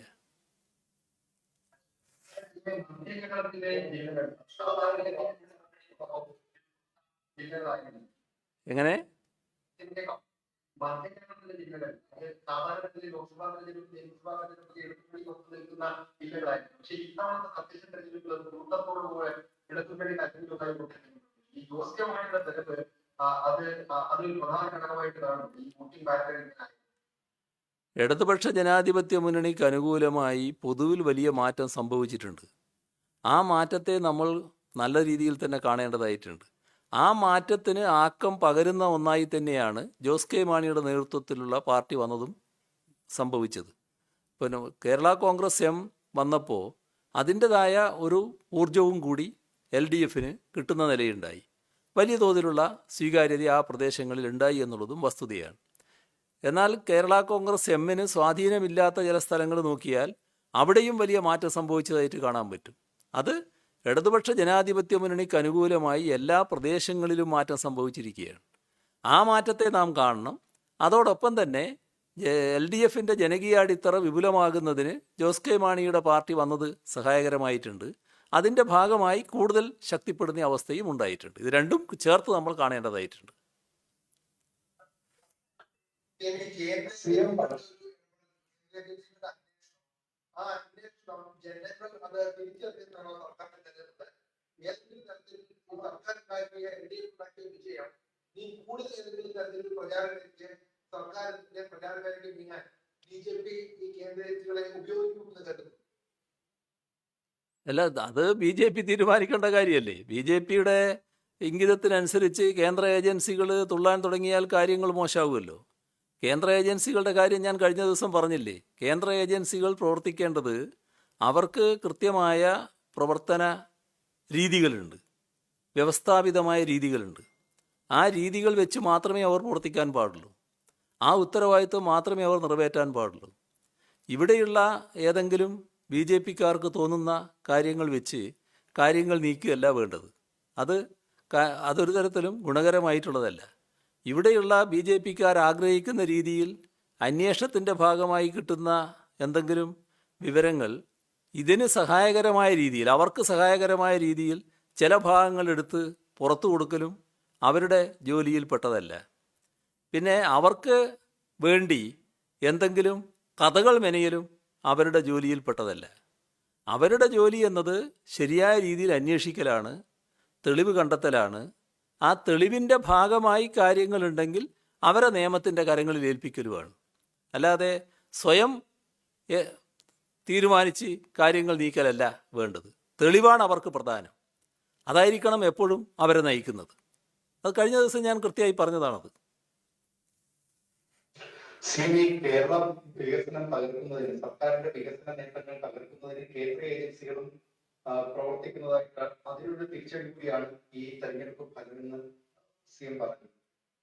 എങ്ങനെ ഇടതുപക്ഷ ജനാധിപത്യ മുന്നണിക്ക് അനുകൂലമായി പൊതുവിൽ വലിയ മാറ്റം സംഭവിച്ചിട്ടുണ്ട്. ആ മാറ്റത്തെ നമ്മൾ നല്ല രീതിയിൽ തന്നെ കാണേണ്ടതായിട്ടുണ്ട്. ആ മാറ്റത്തിന് ആക്കം പകരുന്ന ഒന്നായി തന്നെയാണ് ജോസ് കെ മാണിയുടെ നേതൃത്വത്തിലുള്ള പാർട്ടി വന്നതും സംഭവിച്ചത്. പിന്നെ കേരള കോൺഗ്രസ് എം വന്നപ്പോൾ അതിൻ്റെതായ ഒരു ഊർജവും കൂടി LDFന് കിട്ടുന്ന നിലയുണ്ടായി. വലിയ തോതിലുള്ള സ്വീകാര്യത ആ പ്രദേശങ്ങളിൽ ഉണ്ടായി എന്നുള്ളതും വസ്തുതയാണ്. എന്നാൽ കേരള കോൺഗ്രസ് എമ്മിന് സ്വാധീനമില്ലാത്ത ചില സ്ഥലങ്ങൾ നോക്കിയാൽ അവിടെയും വലിയ മാറ്റം സംഭവിച്ചതായിട്ട് കാണാൻ പറ്റും. അത് ഇടതുപക്ഷ ജനാധിപത്യ മുന്നണിക്ക് അനുകൂലമായി എല്ലാ പ്രദേശങ്ങളിലും മാറ്റം സംഭവിച്ചിരിക്കുകയാണ്. ആ മാറ്റത്തെ നാം കാണണം. അതോടൊപ്പം തന്നെ LDFൻ്റെ ജനകീയ അടിത്തറ വിപുലമാകുന്നതിന് ജോസ് കെ മാണിയുടെ പാർട്ടി വന്നത് സഹായകരമായിട്ടുണ്ട്. അതിൻ്റെ ഭാഗമായി കൂടുതൽ ശക്തിപ്പെടുന്ന അവസ്ഥയും ഉണ്ടായിട്ടുണ്ട്. ഇത് രണ്ടും ചേർത്ത് നമ്മൾ കാണേണ്ടതായിട്ടുണ്ട്. അല്ല, അത് BJP തീരുമാനിക്കേണ്ട കാര്യമല്ലേ. BJPയുടെ ഇംഗിതത്തിനനുസരിച്ച് കേന്ദ്ര ഏജൻസികൾ തുള്ളാൻ തുടങ്ങിയാൽ കാര്യങ്ങൾ മോശമാവുമല്ലോ. കേന്ദ്ര ഏജൻസികളുടെ കാര്യം ഞാൻ കഴിഞ്ഞ ദിവസം പറഞ്ഞില്ലേ. കേന്ദ്ര ഏജൻസികൾ പ്രവർത്തിക്കേണ്ടത് അവർക്ക് കൃത്യമായ പ്രവർത്തന രീതികളുണ്ട്, വ്യവസ്ഥാപിതമായ രീതികളുണ്ട്. ആ രീതികൾ വെച്ച് മാത്രമേ അവർ പ്രവർത്തിക്കാൻ പാടുള്ളൂ. ആ ഉത്തരവാദിത്വം മാത്രമേ അവർ നിറവേറ്റാൻ പാടുള്ളൂ. ഇവിടെയുള്ള ഏതെങ്കിലും BJPക്കാർക്ക് തോന്നുന്ന കാര്യങ്ങൾ വെച്ച് കാര്യങ്ങൾ നീക്കുകയല്ല വേണ്ടത്. അതൊരു തരത്തിലും ഗുണകരമായിട്ടുള്ളതല്ല. ഇവിടെയുള്ള BJPക്കാർ ആഗ്രഹിക്കുന്ന രീതിയിൽ അന്വേഷണത്തിൻ്റെ ഭാഗമായി കിട്ടുന്ന എന്തെങ്കിലും വിവരങ്ങൾ ഇതിന് സഹായകരമായ രീതിയിൽ, അവർക്ക് സഹായകരമായ രീതിയിൽ ചില ഭാഗങ്ങളെടുത്ത് പുറത്തു കൊടുക്കലും അവരുടെ ജോലിയിൽപ്പെട്ടതല്ല. പിന്നെ അവർക്ക് വേണ്ടി എന്തെങ്കിലും കഥകൾ മെനയലും അവരുടെ ജോലിയിൽപ്പെട്ടതല്ല. അവരുടെ ജോലി എന്നത് ശരിയായ രീതിയിൽ അന്വേഷിക്കലാണ്, തെളിവ് കണ്ടെത്തലാണ്. ആ തെളിവിൻ്റെ ഭാഗമായി കാര്യങ്ങളുണ്ടെങ്കിൽ അവരെ നിയമത്തിൻ്റെ കരങ്ങളിൽ ഏൽപ്പിക്കലുമാണ്. അല്ലാതെ സ്വയം തീരുമാനിച്ച് കാര്യങ്ങൾ നീക്കലല്ല വേണ്ടത്. തെളിവാണ് അവർക്ക് പ്രധാനം. അതായിരിക്കണം എപ്പോഴും അവരെ നയിക്കുന്നത്. അത് കഴിഞ്ഞ ദിവസം ഞാൻ കൃത്യമായി പറഞ്ഞതാണത്. കേരളം വികസനം തകർക്കുന്നതിന്, സർക്കാരിന്റെ വികസന നേട്ടങ്ങൾ തകർക്കുന്നതിന് കേന്ദ്ര ഏജൻസികളും പ്രവർത്തിക്കുന്നതായിട്ട് അതിനൊരു തിരിച്ചടി കൂടിയാണ് ഈ തെരഞ്ഞെടുപ്പ് ഫലമെന്ന് CM പറഞ്ഞു.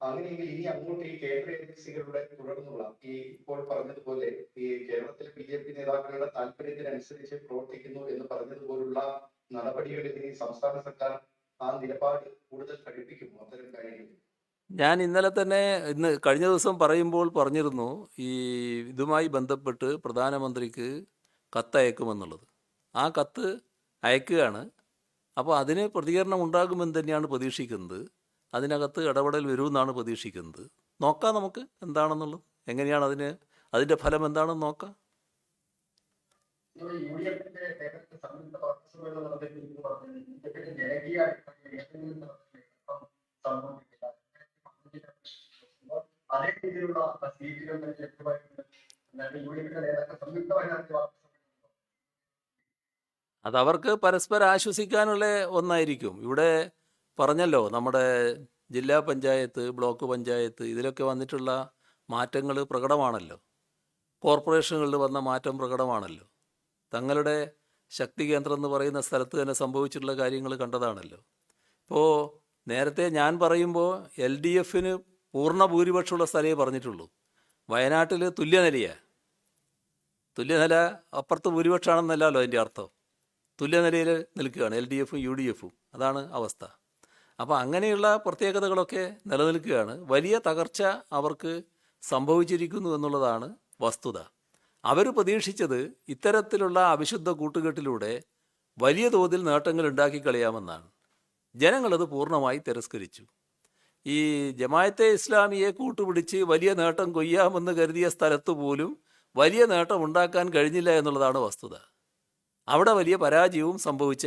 അങ്ങനെയെങ്കിൽ ഇനി അങ്ങോട്ട് ഈ കേന്ദ്ര ഏജൻസികളുടെ തുടർന്നുള്ള ഈ ഇപ്പോൾ പറഞ്ഞതുപോലെ ഈ കേരളത്തിലെ BJP നേതാക്കളുടെ താല്പര്യത്തിനനുസരിച്ച് പ്രവർത്തിക്കുന്നു എന്ന് പറഞ്ഞതുപോലുള്ള നടപടികളിൽ ഈ സംസ്ഥാന സർക്കാർ ആ നിലപാട് കൂടുതൽ കടുപ്പിക്കുമോ അത്തരം കാര്യങ്ങളിൽ? ഞാൻ കഴിഞ്ഞ ദിവസം പറയുമ്പോൾ പറഞ്ഞിരുന്നു, ഈ ഇതുമായി ബന്ധപ്പെട്ട് പ്രധാനമന്ത്രിക്ക് കത്തയക്കുമെന്നുള്ളത്. ആ കത്ത് അയക്കുകയാണ്. അപ്പോൾ അതിന് പ്രതികരണം ഉണ്ടാകുമെന്ന് തന്നെയാണ് പ്രതീക്ഷിക്കുന്നത്. അതിനകത്ത് ഇടപെടൽ വരുമെന്നാണ് പ്രതീക്ഷിക്കുന്നത്. നോക്കാം നമുക്ക് എന്താണെന്നുള്ളത്, എങ്ങനെയാണ് അതിൻ്റെ ഫലം എന്താണെന്ന് നോക്കാം. അതേ രീതിയിലുള്ള സീറ്റുകൾ ലഭ്യമായിട്ടുണ്ട്. യൂണിയന്റെ നേതാക്കൾ സംയുക്തമായി നടത്തിയ അതവർക്ക് പരസ്പരം ആശ്വസിക്കാനുള്ള ഒന്നായിരിക്കും. ഇവിടെ പറഞ്ഞല്ലോ, നമ്മുടെ ജില്ലാ പഞ്ചായത്ത്, ബ്ലോക്ക് പഞ്ചായത്ത് ഇതിലൊക്കെ വന്നിട്ടുള്ള മാറ്റങ്ങൾ പ്രകടമാണല്ലോ. കോർപ്പറേഷനുകളിൽ വന്ന മാറ്റം പ്രകടമാണല്ലോ. തങ്ങളുടെ ശക്തി കേന്ദ്രം എന്ന് പറയുന്ന സ്ഥലത്ത് തന്നെ സംഭവിച്ചിട്ടുള്ള കാര്യങ്ങൾ കണ്ടതാണല്ലോ. ഇപ്പോൾ നേരത്തെ ഞാൻ പറയുമ്പോൾ LDFന് പൂർണ്ണ ഭൂരിപക്ഷമുള്ള സ്ഥലമേ പറഞ്ഞിട്ടുള്ളൂ. വയനാട്ടിൽ തുല്യനിലയാണ്. തുല്യനില അപ്പുറത്ത് ഭൂരിപക്ഷമാണെന്നല്ലല്ലോ അതിൻ്റെ അർത്ഥം. തുല്യനിലയിൽ നിൽക്കുകയാണ് LDFും UDFും. അതാണ് അവസ്ഥ. അപ്പോൾ അങ്ങനെയുള്ള പ്രത്യേകതകളൊക്കെ നിലനിൽക്കുകയാണ്. വലിയ തകർച്ച അവർക്ക് സംഭവിച്ചിരിക്കുന്നു എന്നുള്ളതാണ് വസ്തുത. അവർ പ്രതീക്ഷിച്ചത് ഇത്തരത്തിലുള്ള അവിശുദ്ധ കൂട്ടുകെട്ടിലൂടെ വലിയ തോതിൽ നേട്ടങ്ങൾ ഉണ്ടാക്കി കളയാമെന്നാണ്. ജനങ്ങളത് പൂർണ്ണമായി തിരസ്കരിച്ചു. ഈ ജമാഅത്തെ ഇസ്ലാമിയെ കൂട്ടുപിടിച്ച് വലിയ നേട്ടം കൊയ്യാമെന്ന് കരുതിയ സ്ഥലത്ത് പോലും വലിയ നേട്ടം ഉണ്ടാക്കാൻ കഴിഞ്ഞില്ല എന്നുള്ളതാണ് വസ്തുത. അവിടെ വലിയ പരാജയവും സംഭവിച്ച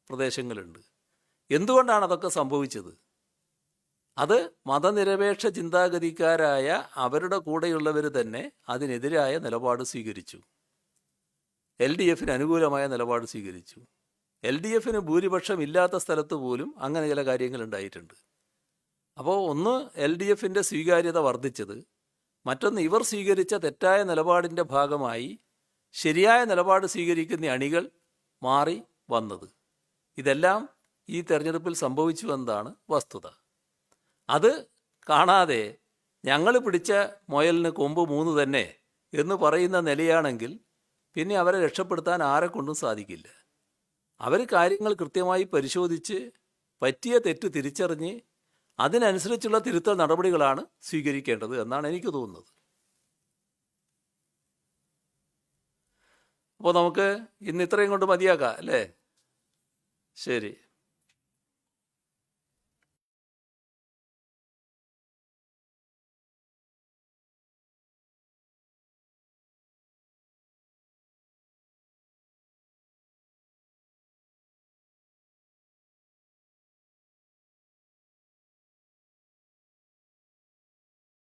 പ്രദേശങ്ങളുണ്ട്. എന്തുകൊണ്ടാണ് അതൊക്കെ സംഭവിച്ചത്? അത് മതനിരപേക്ഷ ചിന്താഗതിക്കാരായ അവരുടെ കൂടെയുള്ളവർ തന്നെ അതിനെതിരായ നിലപാട് സ്വീകരിച്ചു. LDFന് അനുകൂലമായ നിലപാട് സ്വീകരിച്ചു. LDFന് ഭൂരിപക്ഷം ഇല്ലാത്ത സ്ഥലത്ത് പോലും അങ്ങനെ ചില കാര്യങ്ങൾ ഉണ്ടായിട്ടുണ്ട്. അപ്പോൾ ഒന്ന് LDFൻ്റെ സ്വീകാര്യത വർദ്ധിച്ചത്, മറ്റൊന്ന് ഇവർ സ്വീകരിച്ച തെറ്റായ നിലപാടിൻ്റെ ഭാഗമായി ശരിയായ നിലപാട് സ്വീകരിക്കുന്ന അണികൾ മാറി വന്നത്. ഇതെല്ലാം ഈ തെരഞ്ഞെടുപ്പിൽ സംഭവിച്ചു എന്നതാണ് വസ്തുത. അത് കാണാതെ ഞങ്ങൾ പിടിച്ച മുയലിന് കൊമ്പ് 3 തന്നെ എന്ന് പറയുന്ന നിലയാണെങ്കിൽ പിന്നെ അവരെ രക്ഷപ്പെടുത്താൻ ആരെക്കൊണ്ടും സാധിക്കില്ല. അവർ കാര്യങ്ങൾ കൃത്യമായി പരിശോധിച്ച് പറ്റിയ തെറ്റ് തിരിച്ചറിഞ്ഞ് അതിനനുസരിച്ചുള്ള തിരുത്തൽ നടപടികളാണ് സ്വീകരിക്കേണ്ടത് എന്നാണ് എനിക്ക് തോന്നുന്നത്. അപ്പോൾ നമുക്ക് ഇന്ന് ഇത്രയും കൊണ്ട് മതിയാക്കാം അല്ലേ? ശരി.